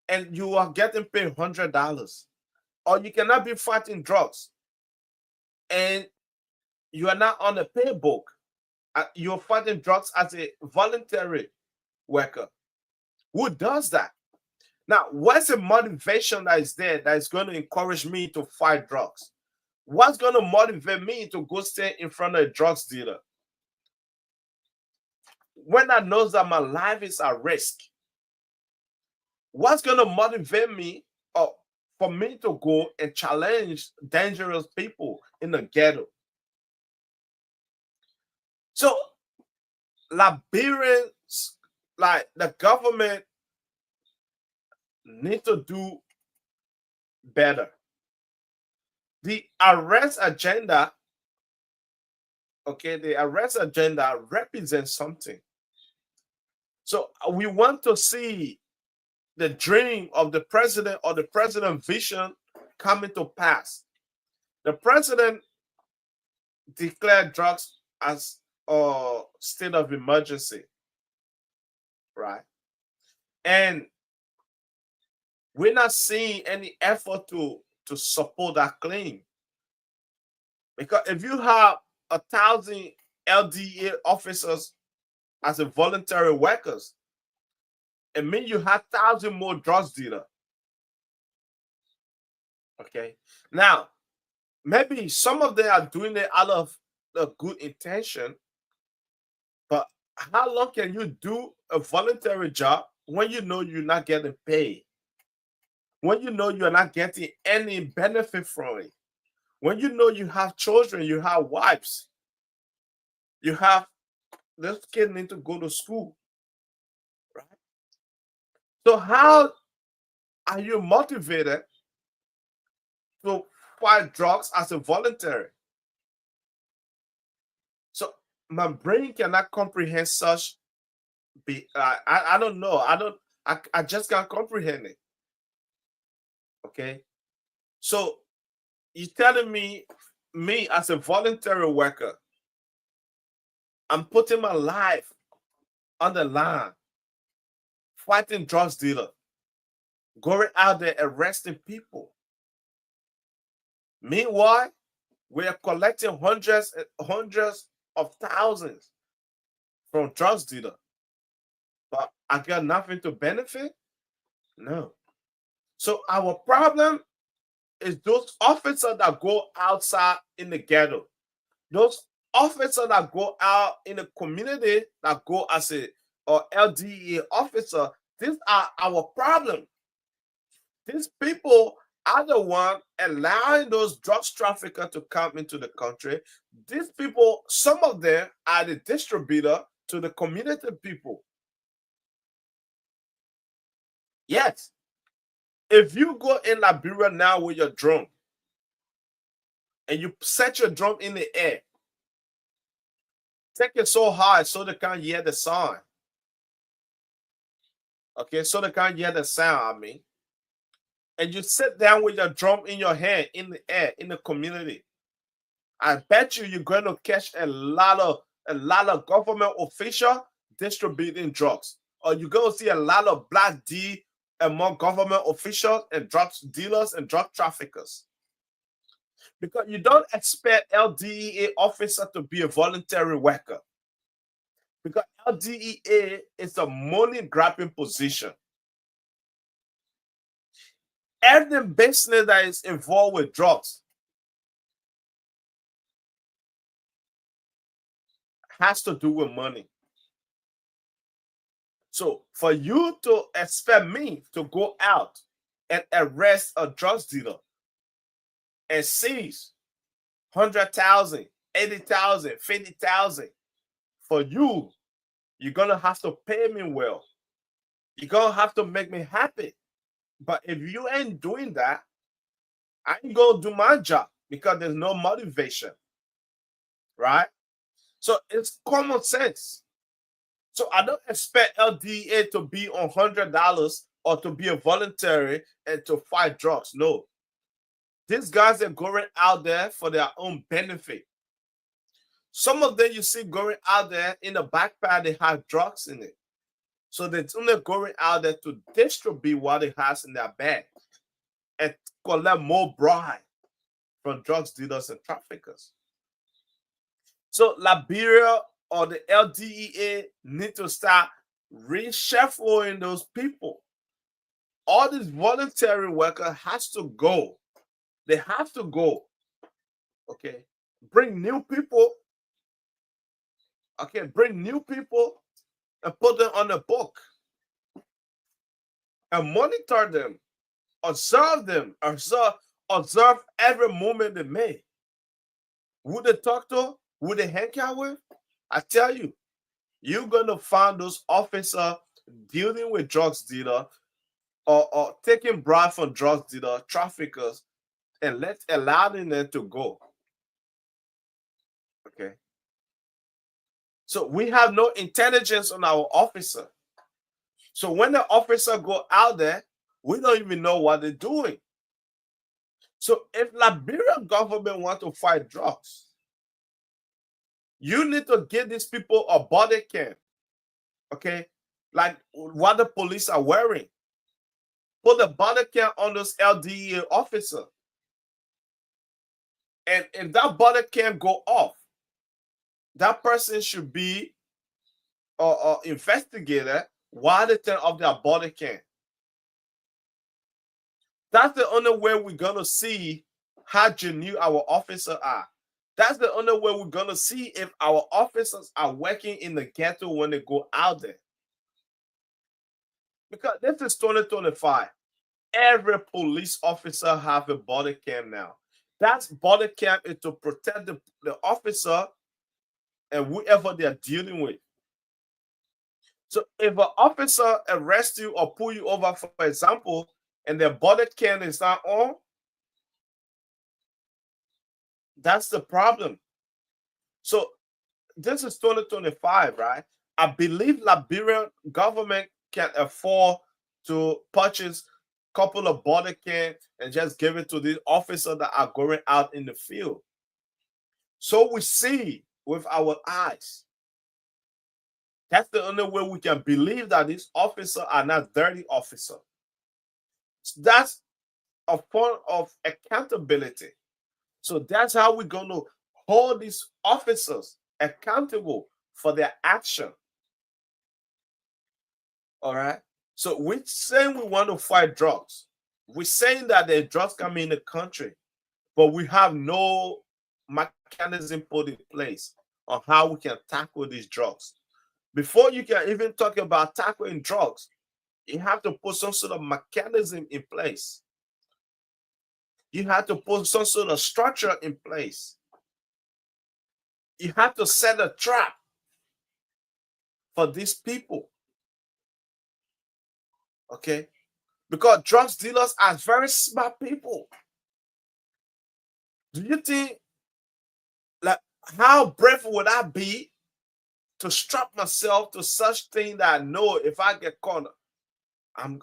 and you are getting paid $100, or you cannot be fighting drugs, and you are not on a paybook. You're fighting drugs as a voluntary worker. Who does that? Now, what's the motivation that is there that is going to encourage me to fight drugs? What's going to motivate me to go stand in front of a drugs dealer when I know that my life is at risk? What's going to motivate me for me to go and challenge dangerous people in the ghetto? So Liberians, like the government, need to do better. The arrest agenda, okay, the arrest agenda represents something. So we want to see the dream of the president or the president's vision coming to pass. The president declared drugs as a state of emergency, right? And we're not seeing any effort to support that claim. Because if you have 1,000 LDA officers as a voluntary workers, it means you have 1,000 more drugs dealers. Okay. Now, maybe some of them are doing it out of a good intention, but how long can you do a voluntary job when you know you're not getting paid? When you know you're not getting any benefit from it? When you know you have children, you have wives, you have this kid need to go to school, right? So how are you motivated to fight drugs as a voluntary? So my brain cannot comprehend such. I don't know. I just can't comprehend it. Okay, so you're telling me as a voluntary worker, I'm putting my life on the line, fighting drugs dealer, going out there arresting people. Meanwhile, we are collecting hundreds of thousands from drugs dealer, but I got nothing to benefit. No. So our problem is those officers that go outside in the ghetto, those officers that go out in the community, that go as a or LDA officer. These are our problem. These people are the one allowing those drugs traffickers to come into the country. These people, some of them are the distributor to the community people. Yes. If you go in Liberia now with your drum and you set your drum in the air, take it so high so they can't hear the sound. Okay, so they can't hear the sound, I mean. And you sit down with your drum in your hand in the air in the community. I bet you're going to catch a lot of government officials distributing drugs. Or you're going to see a lot of black D among government officials and drug dealers and drug traffickers. Because you don't expect LDEA officer to be a voluntary worker. Because LDEA is a money-grabbing position. Every business that is involved with drugs has to do with money. So for you to expect me to go out and arrest a drugs dealer and seize 100,000, 80,000, 50,000 for you, you're gonna have to pay me well. You're gonna have to make me happy. But if you ain't doing that, I ain't gonna do my job because there's no motivation, right? So it's common sense. So I don't expect LDA to be on $100 or to be a voluntary and to fight drugs. No, these guys are going out there for their own benefit. Some of them you see going out there in the backpack, they have drugs in it. So they're only going out there to distribute what it has in their bag and collect more bribe from drugs dealers and traffickers. So Liberia or the LDEA need to start reshuffling those people. All these voluntary workers has to go. They have to go. Okay. Bring new people. Okay, bring new people and put them on the book and monitor them, observe every movement they make. Who they talk to, who they hang out with. I tell you, you're gonna find those officers dealing with drugs dealer or taking bribe from drugs dealer, traffickers, and allowing them to go. Okay. So we have no intelligence on our officer. So when the officer go out there, we don't even know what they're doing. So if Liberian government want to fight drugs, you need to give these people a body cam, okay? Like what the police are wearing. Put the body cam on those LDEA officer. And if that body cam go off, that person should be investigated while they turn off their body cam. That's the only way we're gonna see how genuine our officers are. That's the only way we're gonna see if our officers are working in the ghetto when they go out there. Because this is 2025. Every police officer have a body cam now. That body cam is to protect the officer and whoever they are dealing with. So if an officer arrests you or pull you over, for example, and their body cam is not on, that's the problem. So this is 2025, right? I believe Liberian government can afford to purchase a couple of body cams and just give it to the officers that are going out in the field. So we see with our eyes. That's the only way we can believe that these officers are not dirty officers. That's a form of accountability. So that's how we're going to hold these officers accountable for their action. All right. So we're saying we want to fight drugs. We're saying that there's drugs coming in the country, but we have no mechanism put in place on how we can tackle these drugs. Before you can even talk about tackling drugs, you have to put some sort of mechanism in place. You have to put some sort of structure in place. You have to set a trap for these people. Okay? Because drugs dealers are very smart people. Do you think, like, how brave would I be to strap myself to such thing that I know if I get caught, I'm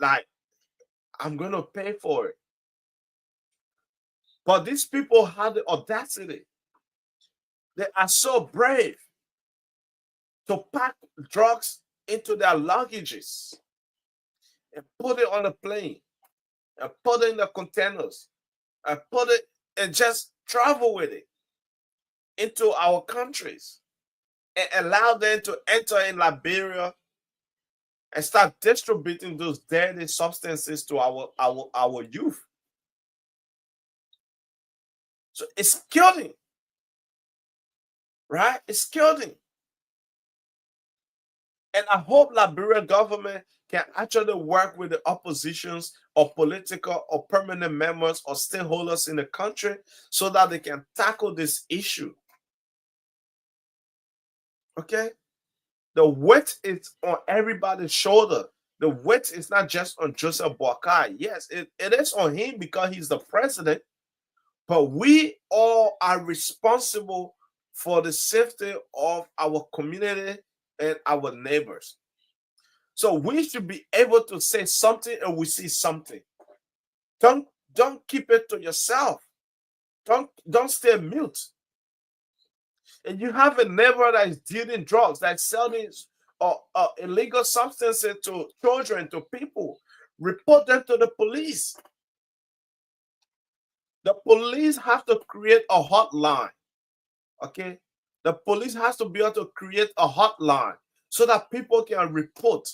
gonna pay for it. But these people have the audacity. They are so brave to pack drugs into their luggages and put it on a plane and put it in the containers and put it and just travel with it into our countries and allow them to enter in Liberia and start distributing those deadly substances to our youth. So it's killing, right? It's killing. And I hope Liberian government can actually work with the oppositions or political or permanent members or stakeholders in the country so that they can tackle this issue. Okay? The weight is on everybody's shoulder. The weight is not just on Joseph Boakai. Yes, it is on him because he's the president, but we all are responsible for the safety of our community and our neighbors. So we should be able to say something and we see something. Don't keep it to yourself. Don't stay mute. And you have a neighbor that is dealing drugs, that's selling illegal substances to children, to people. Report them to the police. The police have to create a hotline. Okay? The police has to be able to create a hotline so that people can report.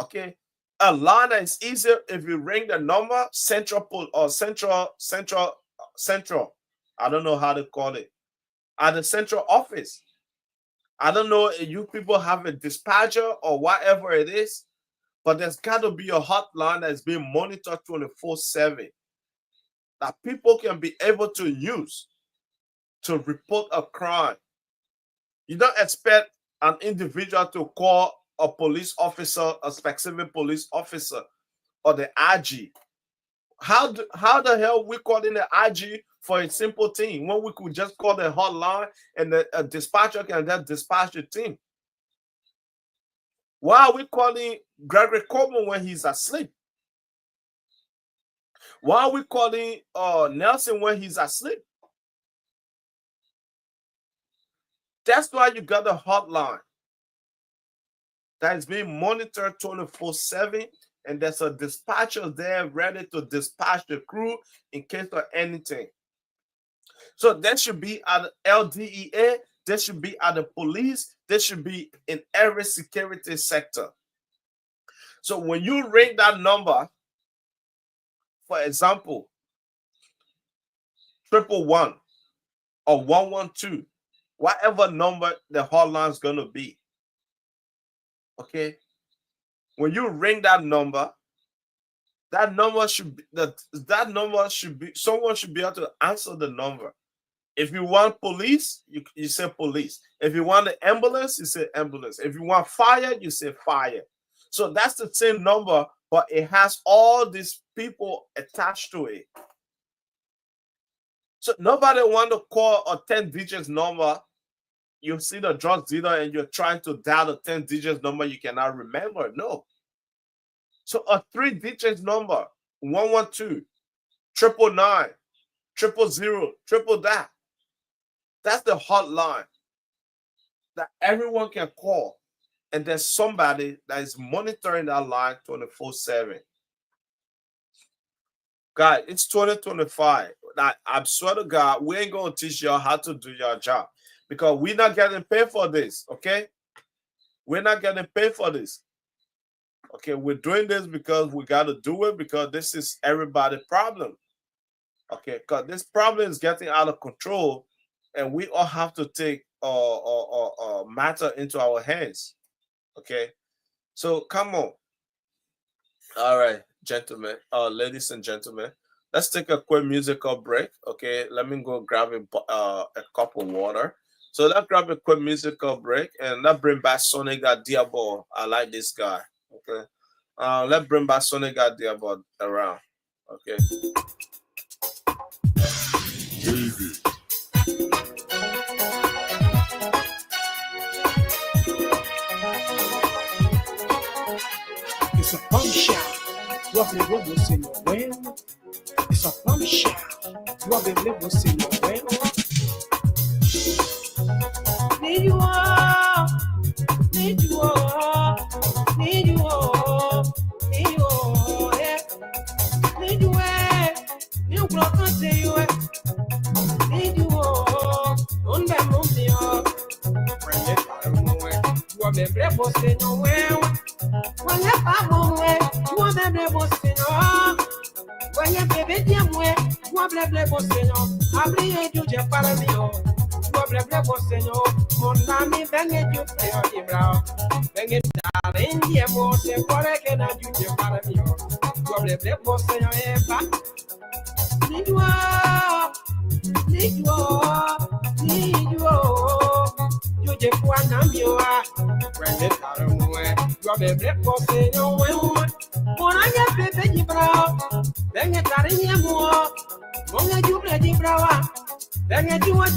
Okay? A line that is easier if you ring the number, central. I don't know how to call it. At the central office. I don't know if you people have a dispatcher or whatever it is, but there's got to be a hotline that's being monitored 24/7 that people can be able to use to report a crime. You don't expect an individual to call a police officer, a specific police officer, or the IG. How the hell we calling the IG for a simple thing when we could just call the hotline and the dispatcher can just dispatch the team? Why are we calling Gregory Coleman when he's asleep? Why are we calling Nelson when he's asleep? That's why you got a hotline that is being monitored 24/7, and there's a dispatcher there ready to dispatch the crew in case of anything. So that should be at LDEA, that should be at the police, that should be in every security sector. So when you ring that number, for example, 111 or 112, whatever number the hotline is going to be, okay? When you ring that number should be someone should be able to answer the number. If you want police, you say police. If you want the ambulance, you say ambulance. If you want fire, you say fire. So that's the same number, but it has all these people attached to it. So nobody want to call a 10-digit number. You see the drug dealer and you're trying to dial a 10-digit number you cannot remember. No. So a 3-digit number, 112, 999, 000, triple that. That's the hotline that everyone can call. And there's somebody that is monitoring that line 24/7. God, it's 2025. I swear to God, we ain't going to teach y'all how to do your job because we're not getting paid for this, okay? We're not getting paid for this. Okay, we're doing this because we got to do it because this is everybody's problem. Okay, because this problem is getting out of control and we all have to take matter into our hands. Okay, so come on. All right, gentlemen, ladies and gentlemen, let's take a quick musical break. Okay, let me go grab a cup of water. So let's grab a quick musical break and let's bring back Soniga Diabo. I like this guy. Okay, let's bring back Soniga Diabo around. Okay. It's a pump shot. Robbie Robles in your well. It's a pump shot. Robbie Robles in your well. Need you all. Need you all. Need you all. Need you all. Yeah. Need you all. You can't say you all. Need you all. On the moon, you all. You are the breakfast in your well. When you come away, you are the breakfast in your. When you baby, you are the breakfast in your. I believe you just follow me. Pobre Señor, Monami, venga you play on the brow. Venga in the most, and what I can do you para me. Pobre Señor, Eva. Need you all, need you all, need you all. You just want to be when it out of nowhere. You are the breakfast in your way. When I get baby brow, then it are in your more. When you play the brow, then you do what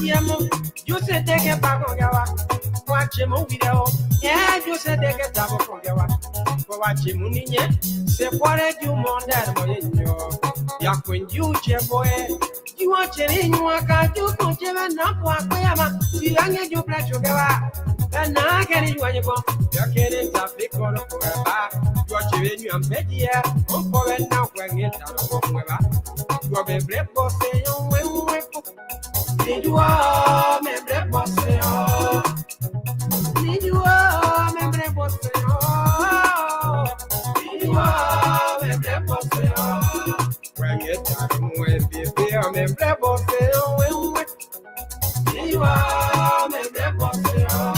you said take a back on your watch him video. Yeah, you said take a double from your watch him in yet. Separate you more than in your yak when you boy. You watch it in your car, you don't even up what I am. You young you play sugar. And now I can you when you go. You're getting traffic on a forever. You're chewing you and petty here. I'm for it now when it's out of whoever. You're the black boss, say you will. Need you all, me black boss, say oh. Need you all, me black boss, say oh. Need you all, me black boss, say oh. When it's out of whoever, me black boss, say oh. Need you all, me black boss, say oh.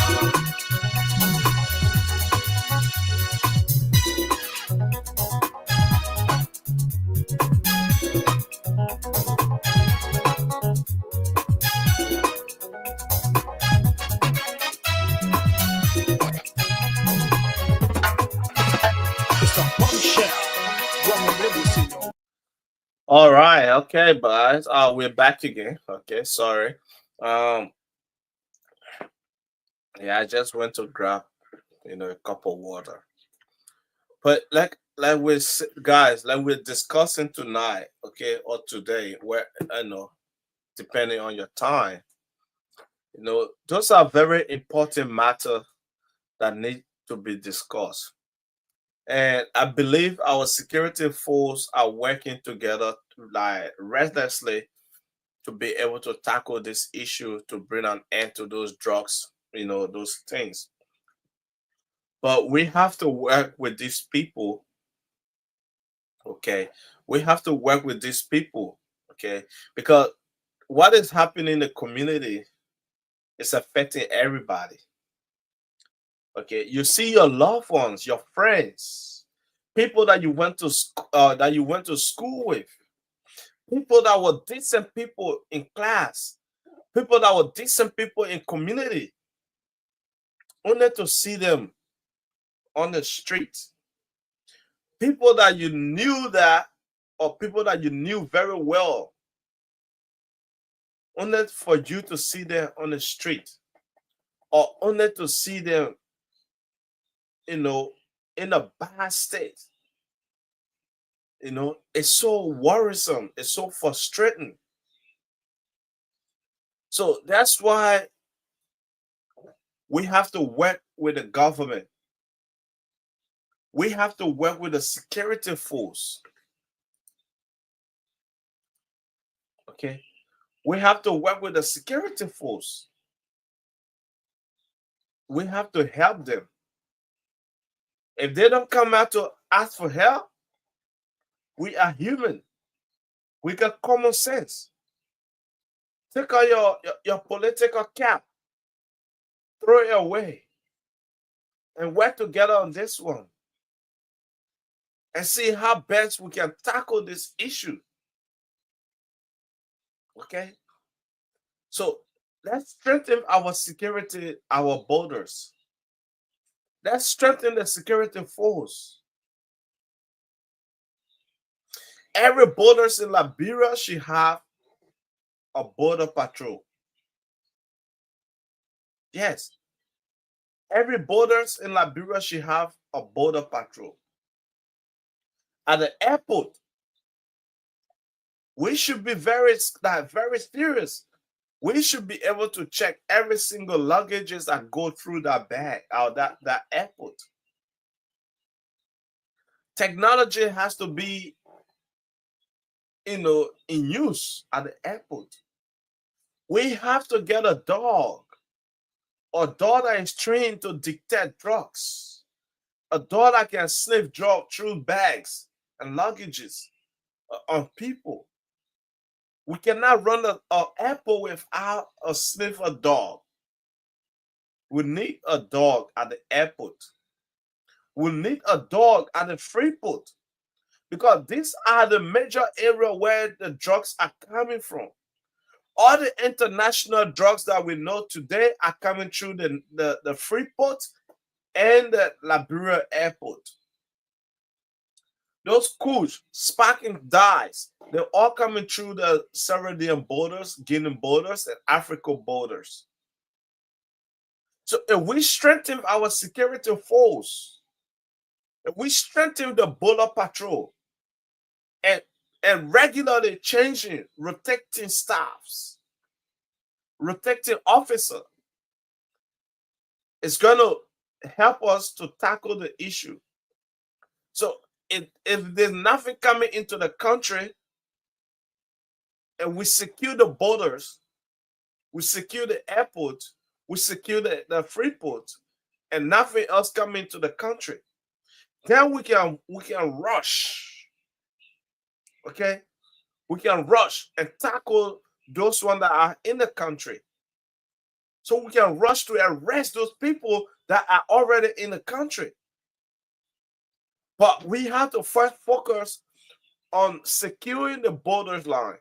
All right, okay, guys. We're back again. Okay, sorry. Um, yeah, I just went to grab, a cup of water. But guys, like we're discussing tonight, okay, or today, where depending on your time, those are very important matter that need to be discussed. And I believe our security force are working together like restlessly to be able to tackle this issue to bring an end to those drugs, those things. But we have to work with these people, okay? We have to work with these people, okay? Because what is happening in the community is affecting everybody. Okay, you see your loved ones, your friends, people that you went to school with, people that were decent people in class, people that were decent people in community, only to see them on the street. People that you knew or people that you knew very well, only for you to see them on the street, or only to see them, in a bad state. It's so worrisome. It's so frustrating. So that's why we have to work with the government. We have to work with the security force. Okay? We have to work with the security force. We have to help them. If they don't come out to ask for help, we are human. We got common sense. Take out your political cap, throw it away, and work together on this one. And see how best we can tackle this issue. Okay? So let's strengthen our security, our borders. Let's strengthen the security force. Every borders in Liberia should have a border patrol. Yes. Every borders in Liberia should have a border patrol. At the airport, we should be very serious. We should be able to check every single luggages that go through that bag or that airport. Technology has to be, in use at the airport. We have to get a dog that is trained to detect drugs, a dog that can sniff drug through bags and luggages on people. We cannot run a airport without a sniffer dog. We need a dog at the airport. We need a dog at the free port, because these are the major area where the drugs are coming from. All the international drugs that we know today are coming through the free port and the Liberia airport. Those kush, sparking dyes, they're all coming through the Sierra Leone borders, Guinea borders, and Africa borders. So if we strengthen our security force, if we strengthen the border patrol, and regularly changing, rotating staffs, rotating officer, it's going to help us to tackle the issue. So if there's nothing coming into the country, and we secure the borders, we secure the airport, we secure the free port, and nothing else coming into the country, then we can rush. Okay, we can rush and tackle those ones that are in the country. So we can rush to arrest those people that are already in the country. But we have to first focus on securing the borders line.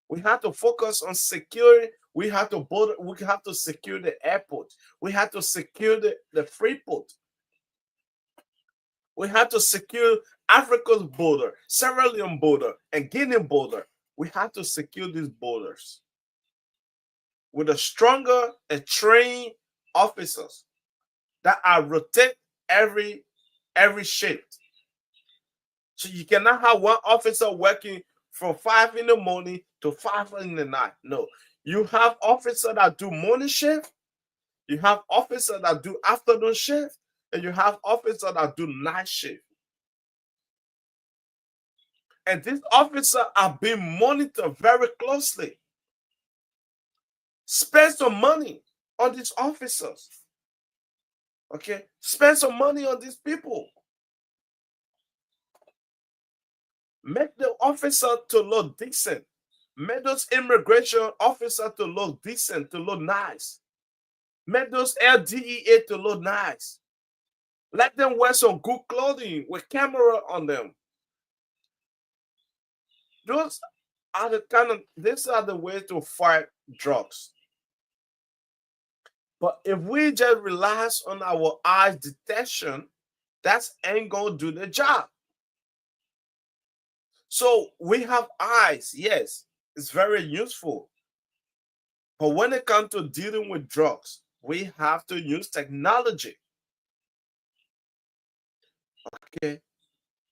We have to focus on securing. We have to secure the airport. We have to secure the free port. We have to secure Africa's border, Sierra Leone border, and Guinea border. We have to secure these borders with a stronger and trained officers that are rotate every shift. So you cannot have one officer working from 5 in the morning to 5 in the night. No, you have officers that do morning shift, you have officers that do afternoon shift, and you have officers that do night shift. And these officers are being monitored very closely. Spend some money on these officers. Okay, spend some money on these people. Make the officer to look decent. Make those immigration officers to look decent, to look nice. Make those LDEA to look nice. Let them wear some good clothing with camera on them. These are the ways to fight drugs. But if we just rely on our eyes detection, that ain't gonna do the job. So we have eyes, yes, it's very useful. But when it comes to dealing with drugs, we have to use technology. Okay,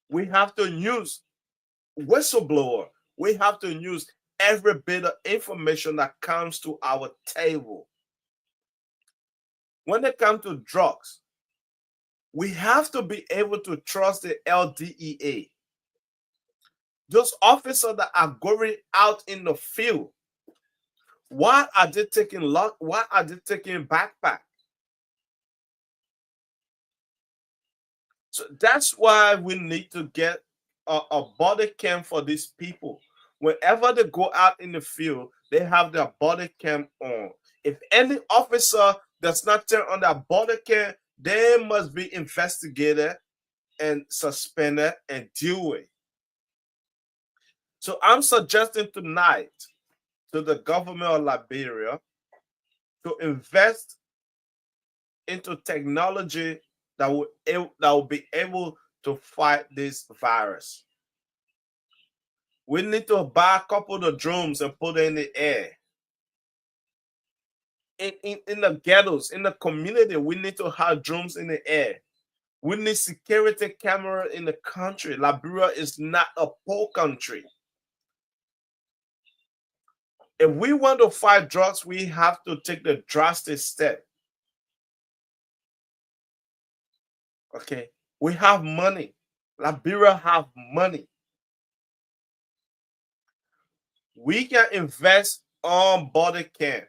we have to use whistleblower. We have to use every bit of information that comes to our table. When it comes to drugs, we have to be able to trust the LDEA. Those officers that are going out in the field, why are they taking why are they taking backpack? So that's why we need to get a body cam for these people. Whenever they go out in the field, they have their body cam on. If any officer does not turn on their body cam, they must be investigated and suspended and dealt with. So I'm suggesting tonight to the government of Liberia to invest into technology that will be able to fight this virus. We need to buy a couple of drones and put it in the air. In the ghettos, in the community, we need to have drones in the air. We need security camera in the country. Liberia is not a poor country. If we want to fight drugs, we have to take the drastic step. Okay, we have money. Liberia have money. We can invest on body cam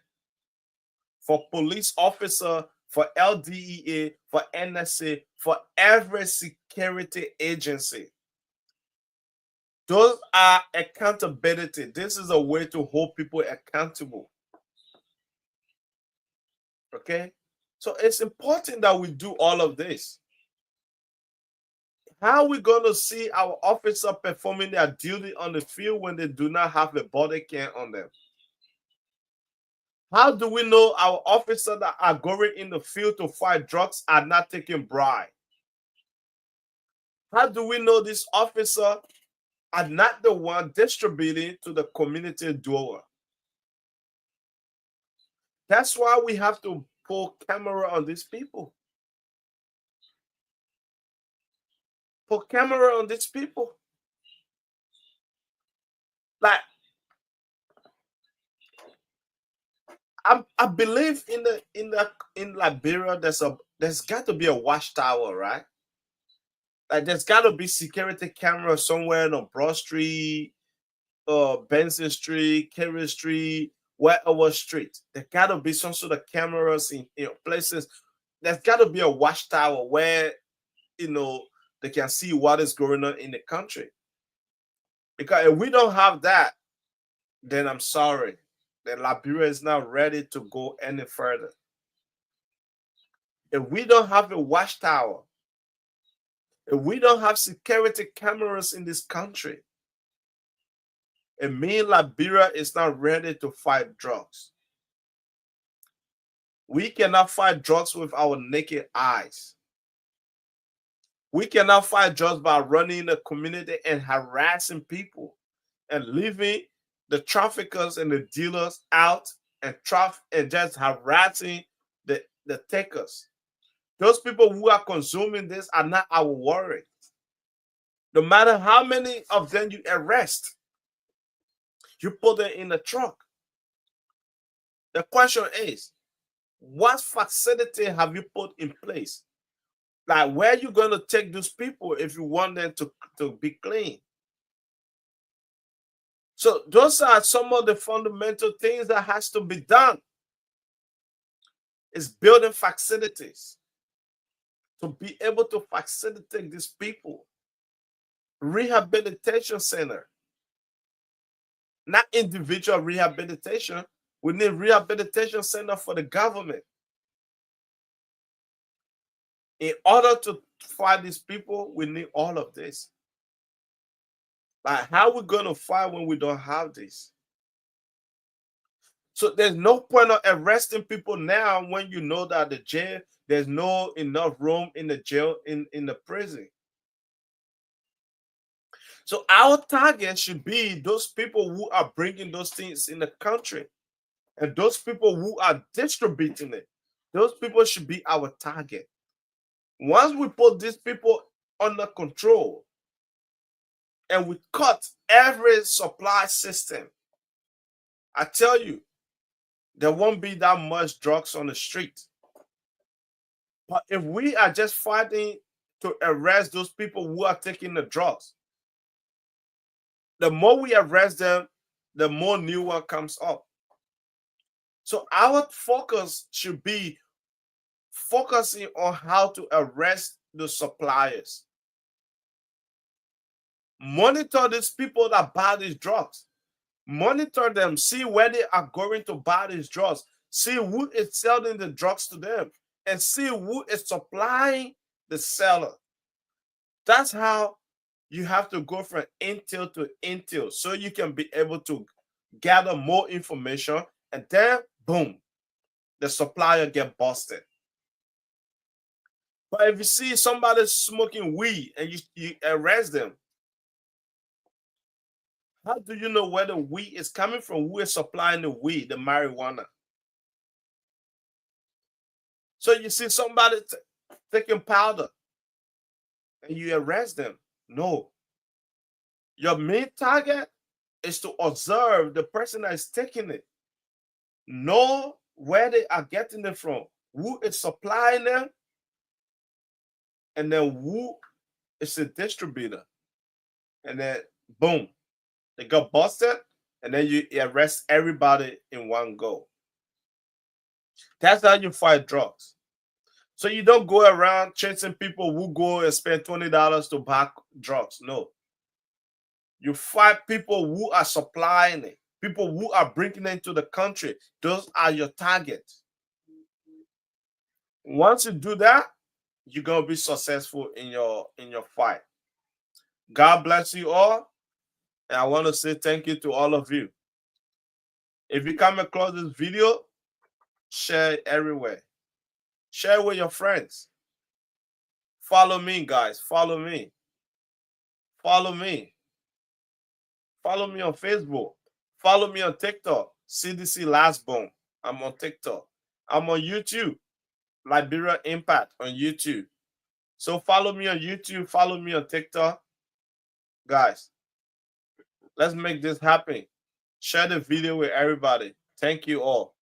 for police officer, for LDEA, for NSA, for every security agency. Those are accountability. This is a way to hold people accountable. Okay? So it's important that we do all of this. How are we going to see our officer performing their duty on the field when they do not have a body cam on them? How do we know our officers that are going in the field to fight drugs are not taking bribe? How do we know these officers are not the one distributing to the community dweller? That's why we have to pull camera on these people. Put camera on these people. Like, I believe in Liberia there's got to be a watchtower, right? Like there's got to be security camera somewhere on Broad Street, Benson Street, Kerry Street, wherever street. There got to be some sort of cameras in places. There's got to be a watchtower where they can see what is going on in the country. Because if we don't have that, then I'm sorry, then Liberia is not ready to go any further. If we don't have a watchtower, if we don't have security cameras in this country, it means Liberia is not ready to fight drugs. We cannot fight drugs with our naked eyes. We cannot fight drugs by running the community and harassing people and leaving the traffickers and the dealers out and just harassing the takers. Those people who are consuming this are not our worry. No matter how many of them you arrest, you put them in the truck. The question is, what facility have you put in place? Like, where are you going to take those people if you want them to be clean? So those are some of the fundamental things that has to be done. Is building facilities to be able to facilitate these people. Rehabilitation center. Not individual rehabilitation. We need rehabilitation center for the government. In order to fight these people, we need all of this. Like, how are we going to fight when we don't have this? So there's no point of arresting people now when you know that the jail, there's no enough room in the jail, in the prison. So our target should be those people who are bringing those things in the country. And those people who are distributing it. Those people should be our target. Once we put these people under control and we cut every supply system, I tell you, there won't be that much drugs on the street. But if we are just fighting to arrest those people who are taking the drugs, the more we arrest them, the more new one comes up. So our focus should be focusing on how to arrest the suppliers. Monitor these people that buy these drugs. Monitor them, see where they are going to buy these drugs, see who is selling the drugs to them, and see who is supplying the seller. That's how you have to go from intel to intel so you can be able to gather more information, and then, boom, the supplier get busted. But if you see somebody smoking weed and you arrest them, how do you know where the weed is coming from? Who is supplying the weed, the marijuana? So you see somebody taking powder and you arrest them. No. Your main target is to observe the person that is taking it. Know where they are getting it from, who is supplying them, and then who is the distributor. And then, boom, they got busted, and then you arrest everybody in one go. That's how you fight drugs. So you don't go around chasing people who go and spend $20 to buy drugs. No. You fight people who are supplying it, people who are bringing it into the country. Those are your targets. Once you do that, you're gonna be successful in your fight. God bless you all, and I want to say thank you to all of you. If you come across this video, share it everywhere. Share it with your friends. Follow me, guys. Follow me. Follow me. Follow me on Facebook. Follow me on TikTok. CDC Last Bone. I'm on TikTok. I'm on YouTube. Liberia Impact on YouTube. So follow me on YouTube. Follow me on TikTok. Guys, let's make this happen. Share the video with everybody. Thank you all.